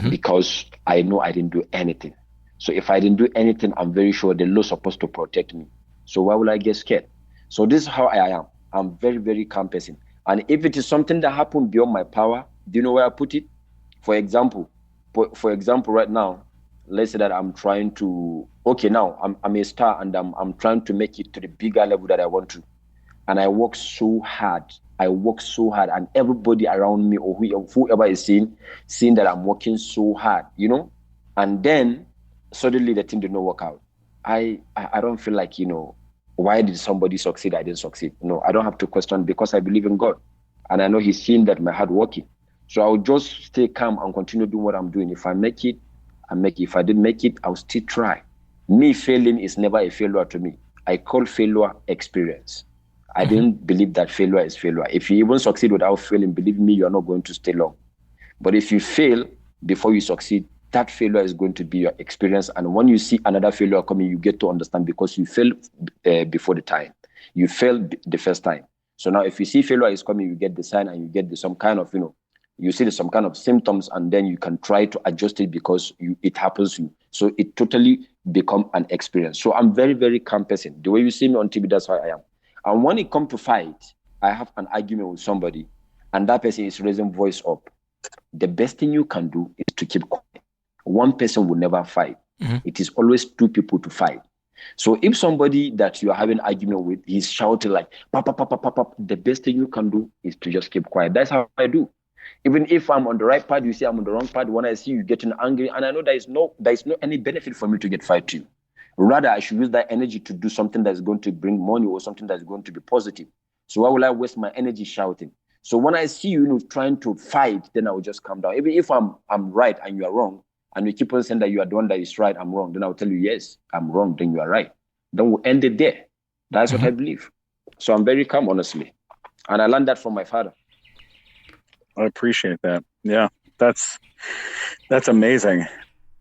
because I know I didn't do anything. So if I didn't do anything, I'm very sure the law is supposed to protect me. So why will I get scared? So this is how I am. I'm very, very calm person. And if it is something that happened beyond my power, do you know where I put it? For example, right now, let's say that I'm trying to, now I'm a star, and I'm trying to make it to the bigger level that I want to. And I work so hard, and everybody around me, or whoever is seeing that I'm working so hard, and then suddenly the thing did not work out. I don't feel like, why did somebody succeed? I didn't succeed. No, I don't have to question, because I believe in God, and I know He's seen that my hard working. So I'll just stay calm and continue doing what I'm doing. If I make it, I make it. If I didn't make it, I'll still try. Me failing is never a failure to me. I call failure experience. I didn't believe that failure is failure. If you even succeed without failing, believe me, you're not going to stay long. But if you fail before you succeed, that failure is going to be your experience. And when you see another failure coming, you get to understand, because you failed before the time. You failed the first time. So now if you see failure is coming, you get the sign, and you get some kind of, you see some kind of symptoms, and then you can try to adjust it, because it happens to you. So it totally become an experience. So I'm very, very calm person. The way you see me on TV, that's how I am. And when it comes to fight, I have an argument with somebody, and that person is raising voice up. The best thing you can do is to keep quiet. One person will never fight. It is always two people to fight. So if somebody that you are having an argument with, he's shouting like, pop, pop, pop, pop, pop, pop, the best thing you can do is to just keep quiet. That's how I do. Even if I'm on the right part, you say I'm on the wrong part. When I see you getting angry, and I know there is no any benefit for me to get fight to you. Rather, I should use that energy to do something that's going to bring money or something that's going to be positive. So why will I waste my energy shouting? So when I see you, trying to fight, then I will just calm down. Even if I'm right and you are wrong, and you keep on saying that you are the one that is right, I'm wrong, then I'll tell you, yes, I'm wrong, then you are right. Then we'll end it there. That's what I believe. So I'm very calm, honestly. And I learned that from my father. I appreciate that. Yeah, that's amazing.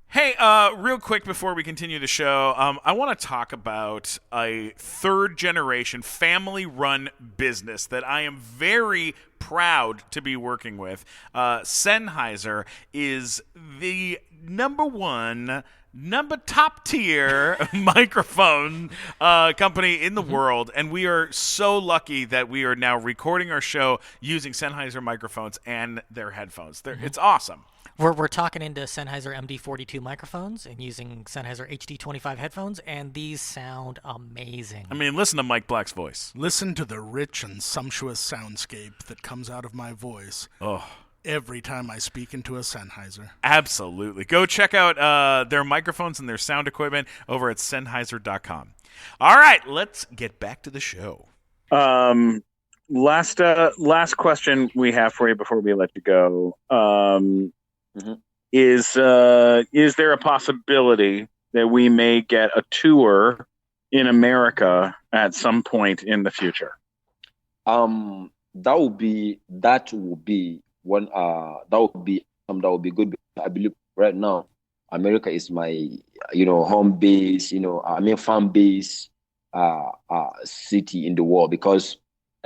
Hey, real quick before we continue the show, I want to talk about a third-generation, family-run business that I am very proud to be working with. Sennheiser is the top-tier microphone company in the world, and we are so lucky that we are now recording our show using Sennheiser microphones and their headphones. It's awesome. We're talking into Sennheiser MD42 microphones and using Sennheiser HD25 headphones, and these sound amazing. I mean, listen to Mike Black's voice. Listen to the rich and sumptuous soundscape that comes out of my voice every time I speak into a Sennheiser. Absolutely. Go check out their microphones and their sound equipment over at Sennheiser.com. All right, let's get back to the show. Last question we have for you before we let you go. Is there a possibility that we may get a tour in America at some point in the future? That will be one that would be good. I believe right now America is my home base, fan base city in the world, because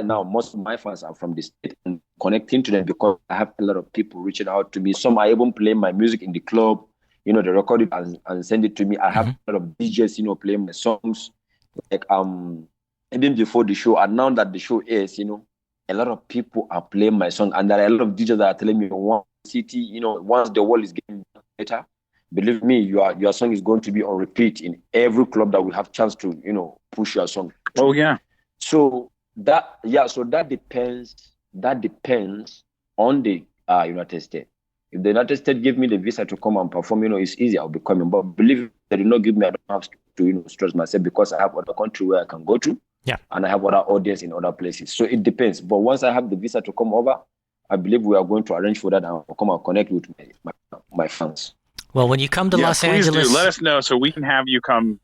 now most of my fans are from the state, and connecting to them because I have a lot of people reaching out to me. Some are even playing my music in the club, they record it and send it to me. I have a lot of DJs, playing my songs, like even before the show, and now that the show is, a lot of people are playing my song, and there are a lot of DJs that are telling me one city, once the world is getting better, believe me, your song is going to be on repeat in every club that will have chance to, push your song. Oh yeah. So that depends on the United States. If the United States give me the visa to come and perform, it's easy, I'll be coming. But believe me, they do not give me, I don't have to stress myself, because I have other country where I can go to. Yeah. And I have other audience in other places. So it depends. But once I have the visa to come over, I believe we are going to arrange for that, and I'll come and connect with my fans. Well, when you come to Los Angeles, do. Let us know so we can have you come.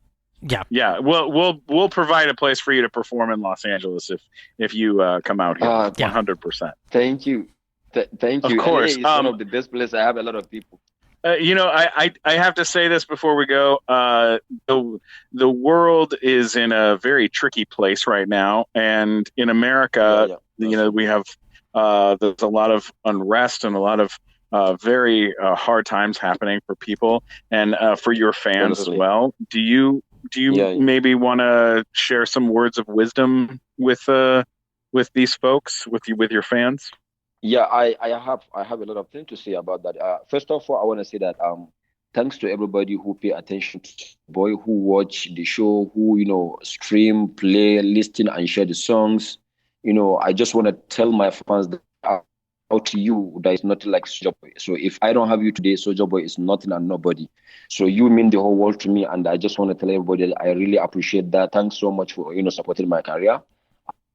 Yeah. We'll provide a place for you to perform in Los Angeles if you come out here. 100%. Thank you. Thank you. Of course. It's one of the best places. I have a lot of people. I have to say this before we go. The world is in a very tricky place right now, and in America, we have there's a lot of unrest and a lot of very hard times happening for people and for your fans as well. Do you maybe want to share some words of wisdom with these folks, with your fans? Yeah, I have a lot of things to say about that. First of all, I want to say that thanks to everybody who pay attention to Boy, who watch the show, who stream, play, listen, and share the songs. I just want to tell my fans that out to you, there is nothing like Sojaboy. So if I don't have you today, Sojaboy is nothing and nobody. So you mean the whole world to me, and I just want to tell everybody that I really appreciate that. Thanks so much for supporting my career.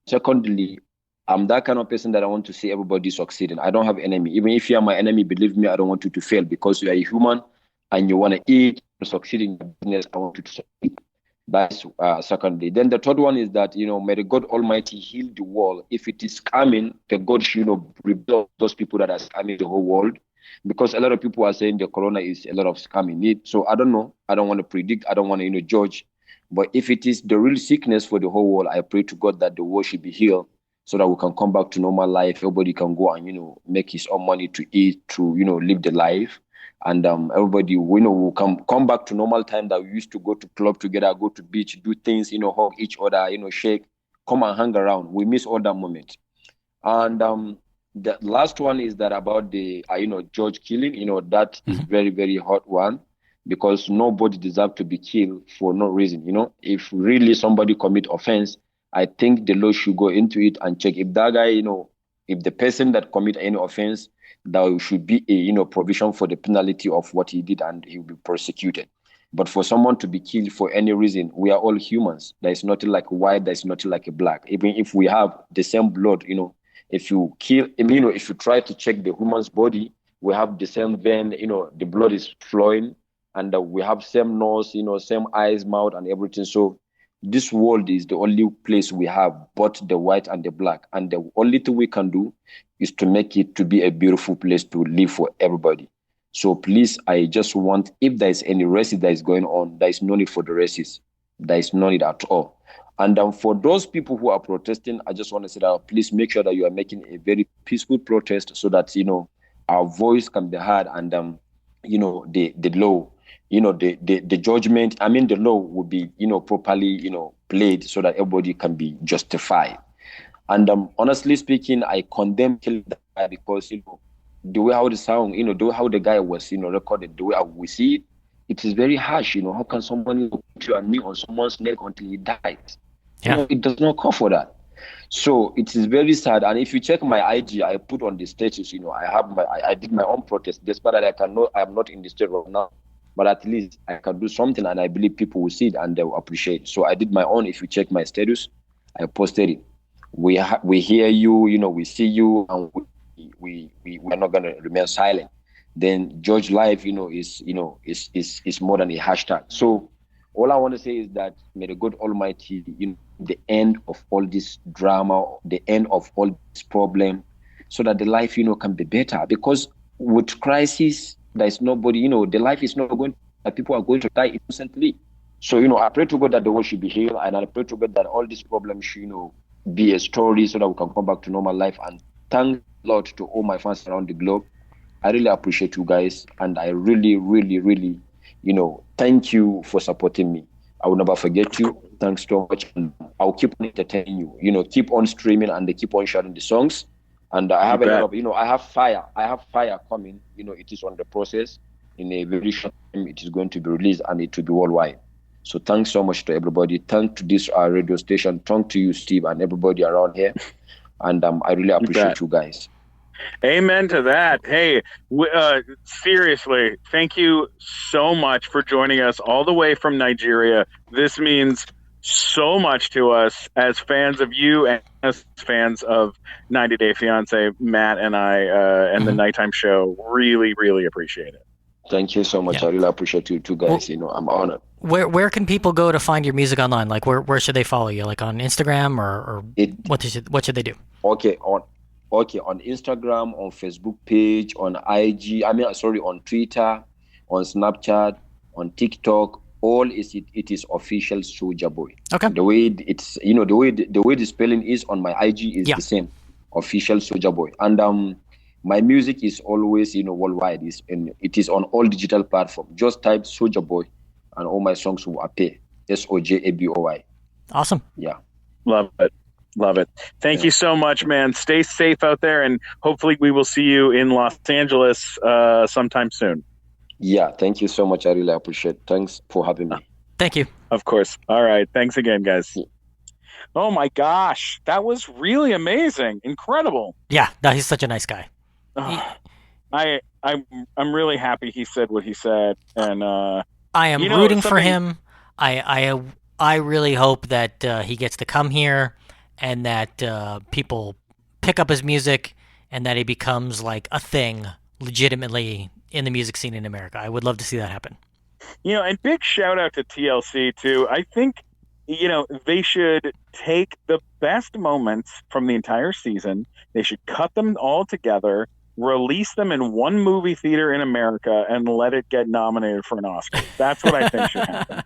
Secondly, I'm that kind of person that I want to see everybody succeeding. I don't have enemy. Even if you are my enemy, believe me, I don't want you to fail, because you are a human and you want to eat, succeed in your business. I want you to succeed. That's secondly. Then the third one is that, may the God Almighty heal the world. If it is coming, the God should, rebuild those people that are scamming the whole world. Because a lot of people are saying the corona is a lot of scamming. So I don't know. I don't want to predict. I don't want to, judge. But if it is the real sickness for the whole world, I pray to God that the world should be healed, so that we can come back to normal life. Everybody can go and, make his own money to eat, to, live the life. And everybody, will come back to normal time that we used to go to club together, go to beach, do things, hug each other, shake. come and hang around. We miss all that moment. And the last one is that about the George killing. That is very, very hot one, because nobody deserves to be killed for no reason. If really somebody commit offense, I think the law should go into it and check if that guy, if the person that commit any offense, there should be a provision for the penalty of what he did, and he will be prosecuted. But for someone to be killed for any reason, we are all humans. There is nothing like a white, there is nothing like a black. Even if we have the same blood, if you kill, if you try to check the human's body, we have the same vein, the blood is flowing, and we have same nose, same eyes, mouth, and everything. So this world is the only place we have both the white and the black. And the only thing we can do is to make it to be a beautiful place to live for everybody. So please, I just want, if there is any racism that is going on, there is no need for the racists. There is no need at all. And for those people who are protesting, I just want to say that please make sure that you are making a very peaceful protest, so that, our voice can be heard, and, the law, the judgment, the law will be, properly, played, so that everybody can be justified. And honestly speaking, I condemn killing the guy, because, the way how the sound, the way how the guy was, recorded, the way we see it, it is very harsh. How can someone put your knee on someone's neck until he dies? Yeah. It does not call for that. So it is very sad. And if you check my IG, I put on the status, I did my own protest, despite that I am not in the state right now, but at least I can do something, and I believe people will see it and they will appreciate it. So I did my own. If you check my status, I posted it. We hear you, we see you, and we are not going to remain silent. Then George life, is more than a hashtag. So all I want to say is that may the God Almighty, the end of all this drama, the end of all this problem, so that the life, can be better. Because with crisis, there is nobody, the life is not going, people are going to die innocently. So, I pray to God that the world should be healed, and I pray to God that all these problems should, be a story, so that we can come back to normal life. And thank Lord to all my fans around the globe. I really appreciate you guys, and I really, really, really, thank you for supporting me. I will never forget you. Thanks so much. And I'll keep on entertaining you. Keep on streaming, and they keep on sharing the songs. And I have a lot of, I have fire. I have fire coming. It is on the process. In a very short time, it is going to be released, and it will be worldwide. So thanks so much to everybody. Thanks to this radio station. Thanks to you, Steve, and everybody around here. And I really appreciate you guys. Amen to that. Hey, seriously, thank you so much for joining us all the way from Nigeria. This means so much to us as fans of you and as fans of 90 Day Fiance. Matt and I and the nighttime show really, really appreciate it. Thank you so much. Yeah. I really appreciate you too, guys. Well, I'm honored. Where can people go to find your music online? Like where should they follow you? Like on Instagram or what should they do? Okay, on Instagram, on Facebook page, on IG. On Twitter, on Snapchat, on TikTok. All it is official Sojaboy. Okay. The way it's the way the spelling is on my IG is the same, official Sojaboy. And my music is always worldwide. It is on all digital platforms. Just type Sojaboy, and all my songs will appear. Sojaboy. Awesome. Yeah. Love it. Thank you so much, man. Stay safe out there, and hopefully we will see you in Los Angeles sometime soon. Yeah, thank you so much. I really appreciate it. Thanks for having me. Thank you. Of course. All right. Thanks again, guys. Oh my gosh. That was really amazing. Incredible. Yeah, no, he's such a nice guy. I'm really happy he said what he said, and I am rooting for him. I really hope that he gets to come here, and that people pick up his music, and that he becomes like a thing legitimately in the music scene in America. I would love to see that happen. And big shout out to TLC too. I think they should take the best moments from the entire season. They should cut them all together, release them in one movie theater in America, and let it get nominated for an Oscar. That's what I think should happen.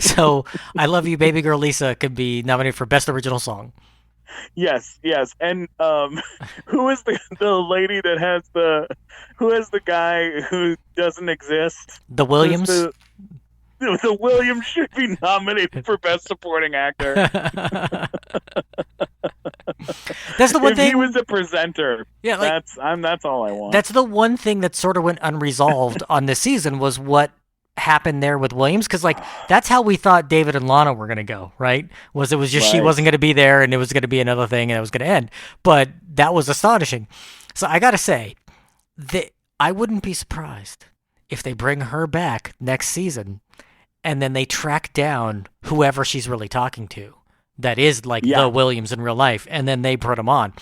So, I Love You, Baby Girl Lisa could be nominated for Best Original Song. Yes. And who is the lady that has who is the guy who doesn't exist? The Williams? the Williams should be nominated for Best Supporting Actor. That's the one thing. If he was a presenter, yeah, like, that's all I want. That's the one thing that sort of went unresolved on this season was what happened there with Williams, because like that's how we thought David and Lana were going to go, right? It was just she wasn't going to be there and it was going to be another thing and it was going to end. But that was astonishing. So I got to say that I wouldn't be surprised if they bring her back next season and then they track down whoever she's really talking to that is like the Williams in real life, and then they put him on.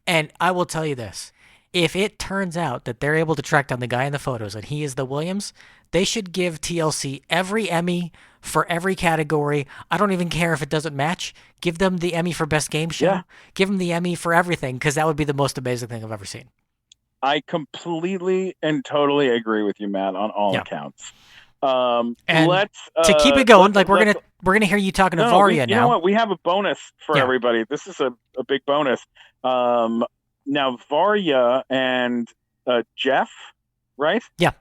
And I will tell you this, if it turns out that they're able to track down the guy in the photos and he is the Williams, they should give TLC every Emmy for every category. I don't even care if it doesn't match. Give them the Emmy for Best Game Show. Yeah. Give them the Emmy for everything, because that would be the most amazing thing I've ever seen. I completely and totally agree with you, Matt, on all accounts. And to keep it going, we're gonna hear you talking to Varya now. You know what? We have a bonus for everybody. This is a big bonus. Now Varya and Jeff, right? Yeah.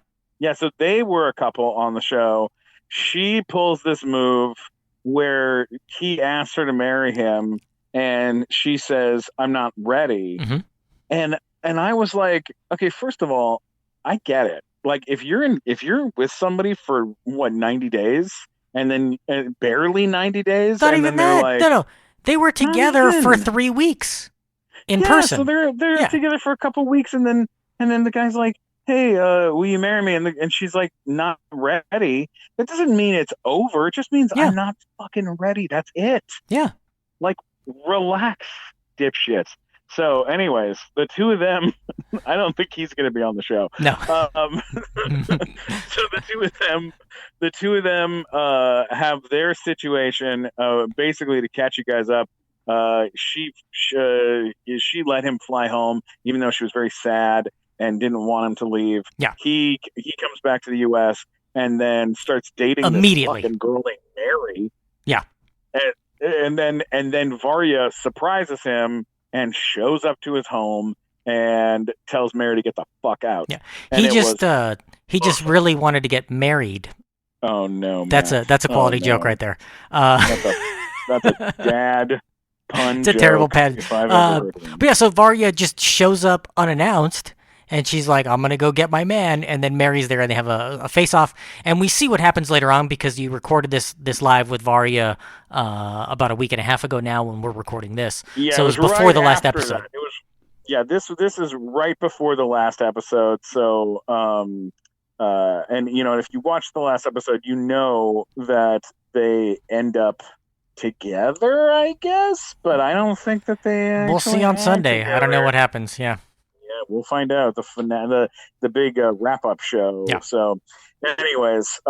Yeah, so they were a couple on the show. She pulls this move where he asks her to marry him, and she says, "I'm not ready." Mm-hmm. And I was like, okay, first of all, I get it. Like if you're with somebody for 90 days, and then barely 90 days, not and even then that. No, they were together for 3 weeks in person. So they're together for a couple weeks, and then the guy's like, "Hey, will you marry me?" And she's like, "Not ready." That doesn't mean it's over. It just means I'm not fucking ready. That's it. Yeah. Like, relax, dipshits. So, anyways, the two of them, I don't think he's going to be on the show. No. So the two of them have their situation. Basically, to catch you guys up, she let him fly home, even though she was very sad and didn't want him to leave. Yeah. He comes back to the U.S. and then starts dating immediately this fucking girl named Mary. Yeah. And then Varya surprises him and shows up to his home and tells Mary to get the fuck out. Yeah. And he just really wanted to get married. Oh no. That's a quality joke right there. That's a dad pun. It's a terrible pun. But yeah, so Varya just shows up unannounced. And she's like, "I'm going to go get my man." And then Mary's there and they have a face-off. And we see what happens later on, because you recorded this live with Varya about a week and a half ago now when we're recording this. Yeah, so it was before the last episode. This is right before the last episode. So, and if you watch the last episode, you know that they end up together, I guess. But I don't think that they We'll see on Sunday. Together. I don't know what happens, yeah. We'll find out the big wrap-up show. Yeah. So, anyways,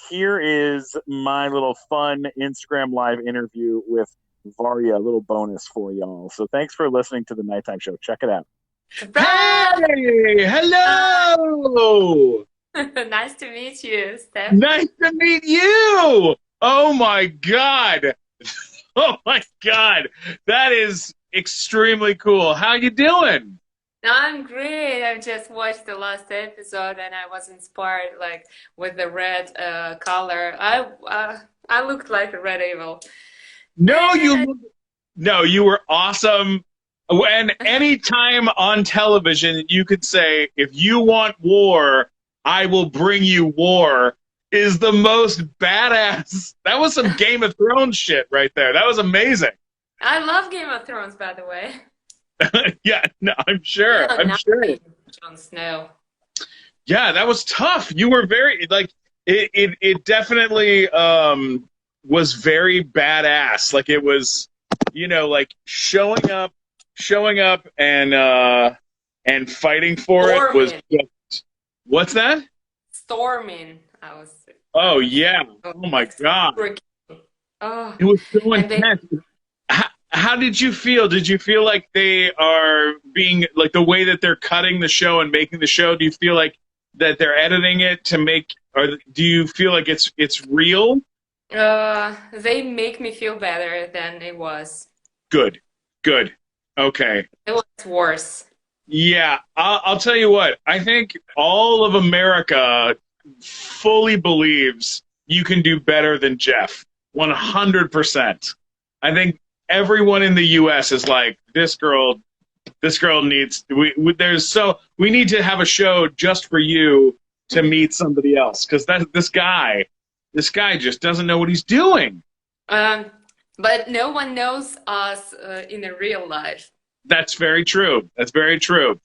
here is my little fun Instagram live interview with Varya. A little bonus for y'all. So, thanks for listening to the Nighttime Show. Check it out. Hey, hello. Nice to meet you, Steph. Nice to meet you. Oh my God. Oh my God. That is extremely cool. How you doing? I'm great. I just watched the last episode and I was inspired, like with the red color. I looked like a red evil. No, you were awesome. And any time on television, you could say, "If you want war, I will bring you war," is the most badass. That was some Game of Thrones shit right there. That was amazing. I love Game of Thrones, by the way. Yeah, no, I'm sure. Yeah, I'm sure. Jon Snow. Yeah, that was tough. You were very it definitely was very badass. Like it was, like showing up and fighting for Storming. It was just, what's that? Storming. I was. Oh yeah. Oh my God. Oh. It was so intense. How did you feel? Did you feel like they are being, like, the way that they're cutting the show and making the show? Do you feel like that they're editing it to make, or do you feel like it's real? They make me feel better than it was. Good. Okay. It was worse. Yeah, I'll tell you what. I think all of America fully believes you can do better than Jeff. 100%. I think everyone in the U.S. is like, this girl needs. We need to have a show just for you to meet somebody else, because this guy just doesn't know what he's doing. But no one knows us in a real life. That's very true. That's very true.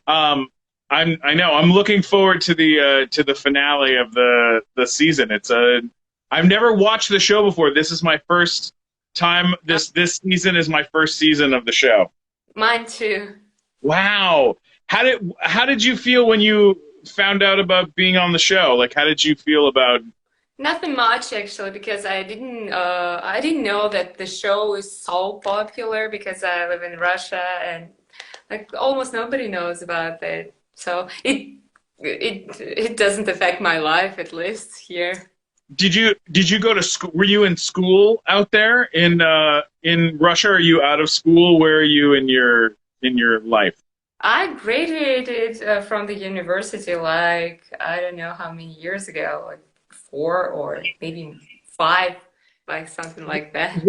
I know. I'm looking forward to the finale of the season. I've never watched the show before. This is my first time. This season is my first season of the show. Mine too. Wow. How did you feel when you found out about being on the show? Like, how did you feel about? Nothing much, actually, because I didn't know that the show is so popular, because I live in Russia and like almost nobody knows about it. So it doesn't affect my life, at least here. Did you go to school? Were you in school out there in Russia? Are you out of school? Where are you in your life? I graduated from the university, like, I don't know how many years ago, like 4 or maybe 5, like something like that.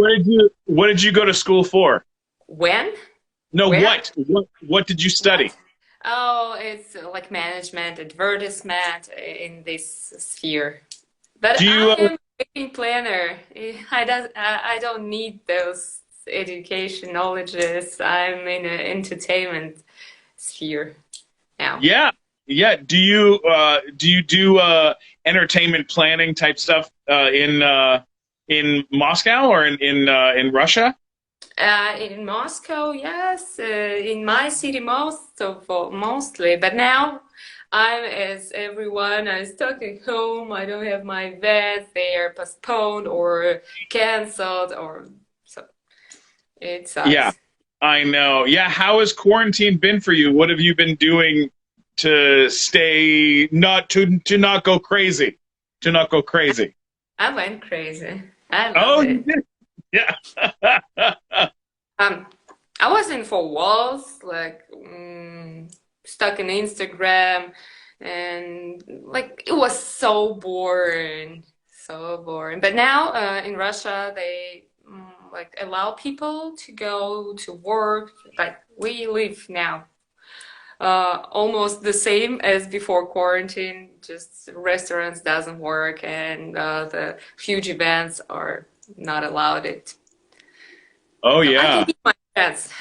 What did you go to school for? When? No, Where? what did you study? Oh, it's like management, advertisement in this sphere. But I am a wedding planner. I don't need those education knowledges. I'm in an entertainment sphere now. Yeah. Do you do entertainment planning type stuff in Moscow or in Russia? In Moscow, yes. In my city, mostly. But now I'm as everyone. I'm stuck at home. I don't have my events. They are postponed or canceled, or so. It sucks. Yeah, I know. Yeah, how has quarantine been for you? What have you been doing to stay not go crazy? To not go crazy. I went crazy. I love it. You did? Yeah. I wasn't for walls, like stuck in Instagram, and like it was so boring, so boring. But now in Russia, they like allow people to go to work. Like we live now almost the same as before quarantine. Just restaurants doesn't work, and the huge events are not allowed. Oh yeah.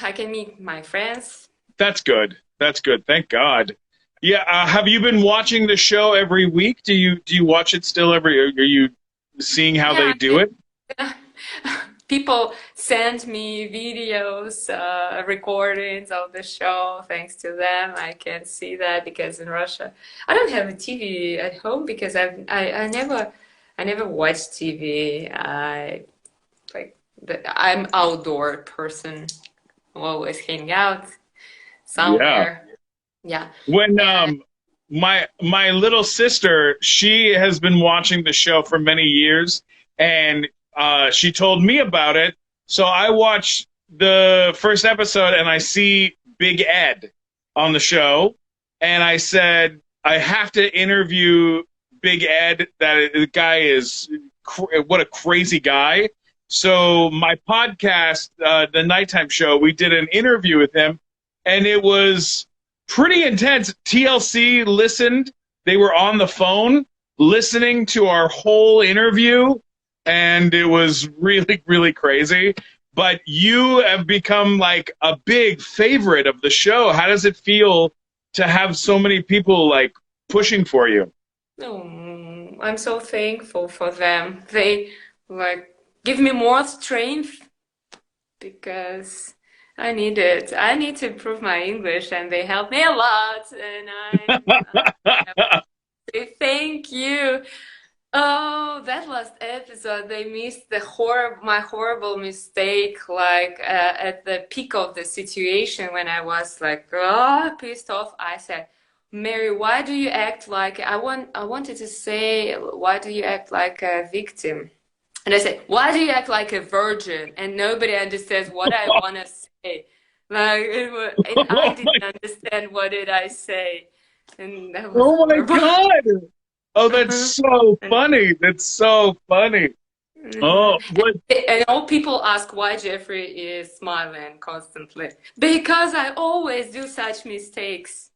I can meet my friends. That's good. That's good. Thank God. Yeah. Have you been watching the show every week? Do you watch it still Are you seeing how they do it? People send me videos, recordings of the show. Thanks to them, I can see that, because in Russia, I don't have a TV at home, because I never watch TV. I'm outdoor person. I'm always hanging out somewhere. Yeah. When my little sister, she has been watching the show for many years, and she told me about it. So I watched the first episode, and I see Big Ed on the show, and I said, I have to interview Big Ed. That the guy is what a crazy guy. So my podcast, the nighttime show, we did an interview with him, and it was pretty intense. TLC listened. They were on the phone listening to our whole interview, and it was really, really crazy. But you have become like a big favorite of the show. How does it feel to have so many people like pushing for you? I'm so thankful for them. They like give me more strength, because I need it. I need to improve my English, and they help me a lot. And I say thank you. Oh, that last episode, they missed my horrible mistake, like at the peak of the situation, when I was like, pissed off. I said, Mary, why do you act like I wanted to say, why do you act like a victim? And I said, why do you act like a virgin? And nobody understands what I want to say. Like, and I didn't understand what did I say. And that was oh my horrible. God. Oh, that's so funny. That's so funny. Oh, what? And all people ask why Geoffrey is smiling constantly. Because I always do such mistakes.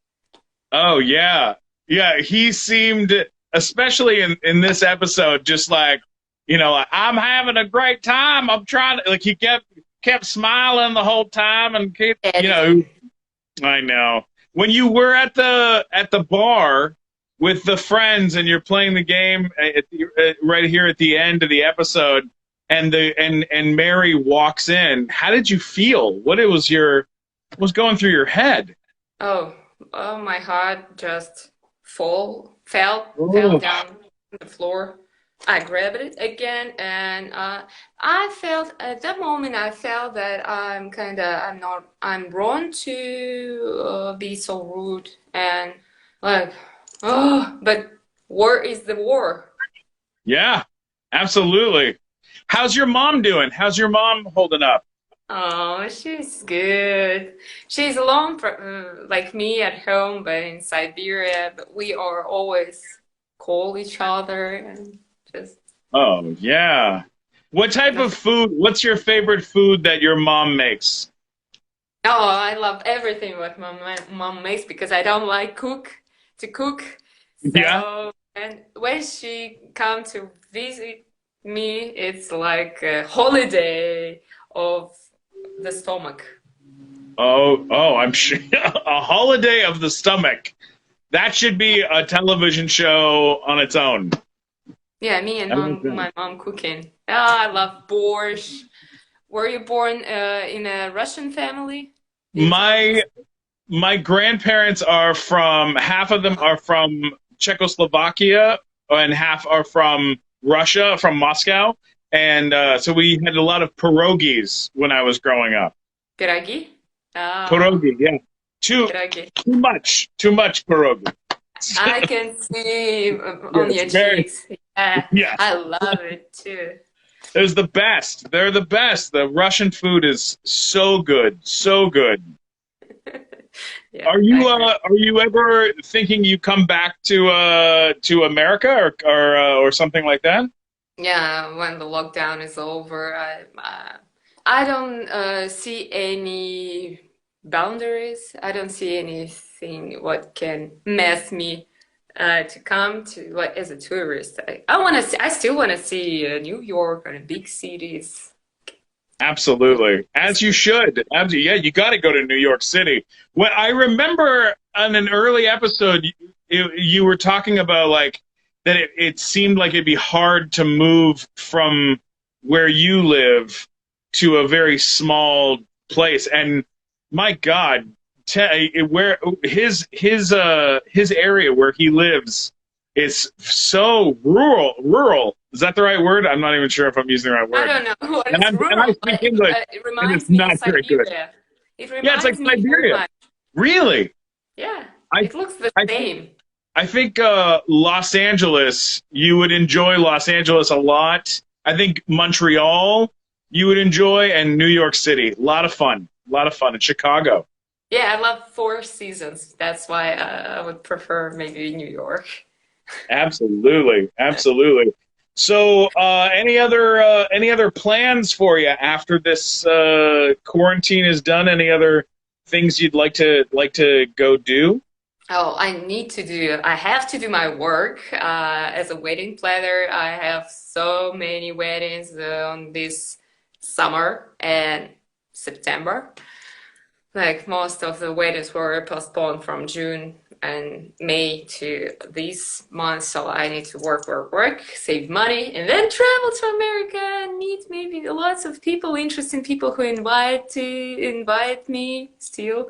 Oh, yeah. Yeah, he seemed, especially in this episode, just like, I'm having a great time. I'm trying to, like, he kept smiling the whole time and I know. When you were at the bar with the friends and you're playing the game right here at the end of the episode, and Mary walks in, how did you feel? What was going through your head? Oh, my heart just fell down on the floor. I grabbed it again, and I felt at that moment that I'm wrong to be so rude and like, but war is the war. Yeah, absolutely. How's your mom doing? How's your mom holding up? Oh, she's good. She's alone, like me at home, but in Siberia. But we are always call each other and just. Oh, yeah. What type of food? What's your favorite food that your mom makes? Oh, I love everything what my mom makes because I don't like to cook. Yeah. So, and when she come to visit me, it's like a holiday of the stomach. Oh, I'm sure. A holiday of the stomach. That should be a television show on its own. Yeah, me and my mom cooking. Oh, I love borscht. Were you born in a Russian family? My grandparents are from, half of them are from Czechoslovakia and half are from Russia, from Moscow. And so we had a lot of pierogies when I was growing up. Пироги? Pierogi, yeah. Too much pierogi. I can see on your cheeks. Yeah, I love it too. It's the best. They're the best. The Russian food is so good, so good. Yeah, are you ever thinking you come back to America or something like that? Yeah, when the lockdown is over, I don't see any boundaries. I don't see anything what can mess me to come to like as a tourist. I still want to see New York and big cities. Absolutely, as you should. Yeah, you got to go to New York City. When I remember on an early episode, you were talking about like that it seemed like it'd be hard to move from where you live to a very small place, and my God, where his area where he lives is so rural. Is that the right word? I'm not even sure if I'm using the right word. I don't know what is rural. And I speak English. It reminds me of Siberia. It reminds it's like me very Siberia. much. Really? Yeah, it looks the same. I think Los Angeles, you would enjoy Los Angeles a lot. I think Montreal, you would enjoy, and New York City. A lot of fun. And Chicago. Yeah, I love Four Seasons. That's why I would prefer maybe New York. Absolutely. So, any other plans for you after this quarantine is done? Any other things you'd like to go do? Oh, I have to do my work as a wedding planner. I have so many weddings on this summer and September. Like most of the weddings were postponed from June and May to this month, so I need to work, save money, and then travel to America and meet maybe lots of people, interesting people who invite me still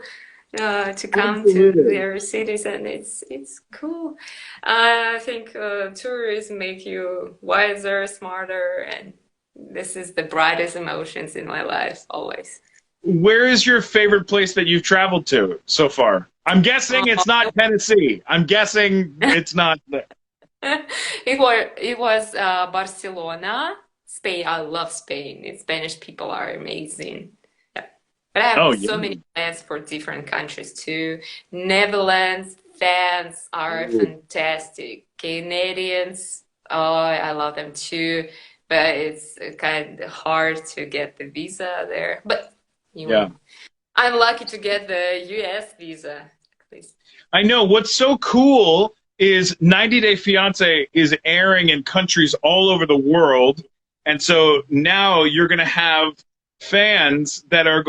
to come to their cities, and it's cool. I think tourism make you wiser, smarter, and this is the brightest emotions in my life always. Where is your favorite place that you've traveled to so far? I'm guessing it's not Tennessee. I'm guessing it's not there. It was Barcelona, Spain. I love Spain. Spanish people are amazing. Yeah. But I have so many plans for different countries too. Netherlands, fans are fantastic. Canadians, oh, I love them too. But it's kind of hard to get the visa there. But I'm lucky to get the US visa, at least. I know. What's so cool is 90 Day Fiance is airing in countries all over the world. And so now you're going to have fans that are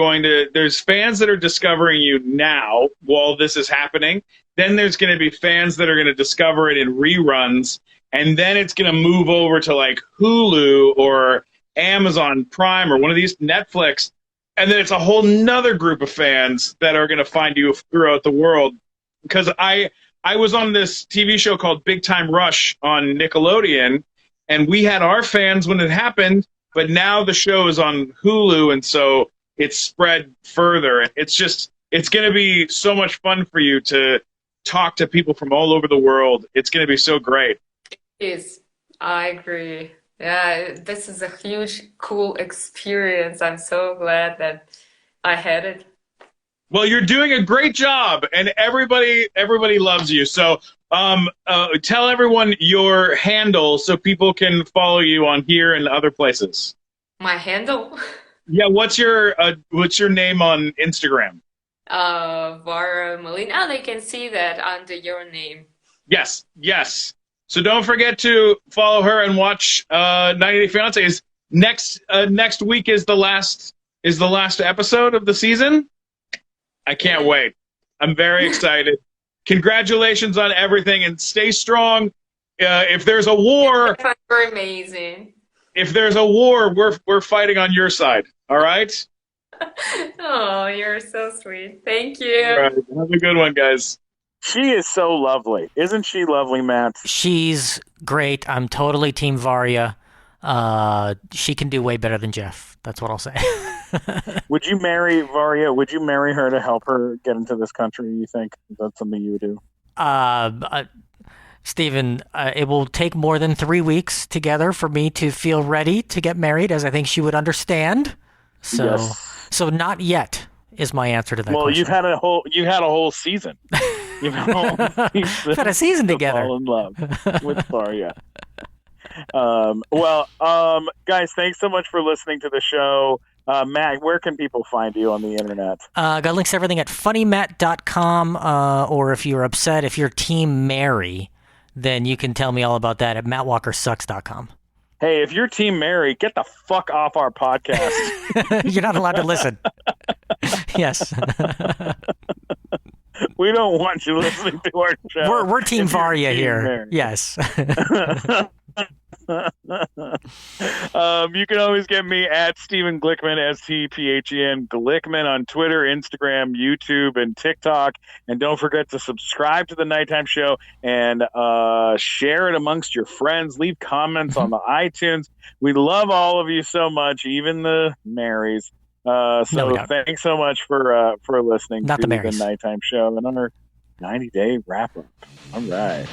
there's fans that are discovering you now while this is happening. Then there's going to be fans that are going to discover it in reruns. And then it's going to move over to like Hulu or Amazon Prime or one of these Netflix. And then it's a whole nother group of fans that are going to find you throughout the world. Because I was on this TV show called Big Time Rush on Nickelodeon, and we had our fans when it happened, but now the show is on Hulu, and so it's spread further. It's going to be so much fun for you to talk to people from all over the world. It's going to be so great. It is. I agree. Yeah, this is a huge, cool experience. I'm so glad that I had it. Well, you're doing a great job, and everybody loves you. So tell everyone your handle so people can follow you on here and other places. My handle? Yeah, what's your name on Instagram? Varya Molina. They can see that under your name. Yes. So don't forget to follow her and watch 90 Day Fiancé. Next week is the last episode of the season. I can't wait. I'm very excited. Congratulations on everything, and stay strong. If there's a war, you're amazing. If there's a war, we're fighting on your side. All right. Oh, you're so sweet. Thank you. All right. Have a good one, guys. She is so lovely. Isn't she lovely, Matt? She's great. I'm totally Team Varya. She can do way better than Jeff. That's what I'll say. Would you marry Varya? Would you marry her to help her get into this country, you think? Is that something you would do? Stephen, it will take more than 3 weeks together for me to feel ready to get married, as I think she would understand. So not yet is my answer to that question. You've had a whole season. You've had a season together. Fall in love with Varya. Guys, thanks so much for listening to the show. Matt, where can people find you on the internet? Got links to everything at funnymatt.com, or if you're upset, if you're Team Mary, then you can tell me all about that at mattwalkersucks.com. Hey, if you're Team Mary, get the fuck off our podcast. You're not allowed to listen. Yes. We don't want you listening to our show. We're Team Varya here. Mary. Yes. You can always get me at Stephen Glickman, STPHEN Glickman on Twitter, Instagram, YouTube, and TikTok. And don't forget to subscribe to the Nighttime Show and share it amongst your friends. Leave comments on the iTunes. We love all of you so much, even the Marys. Thanks so much for listening to the Nighttime Show and our 90-day wrap-up. All right.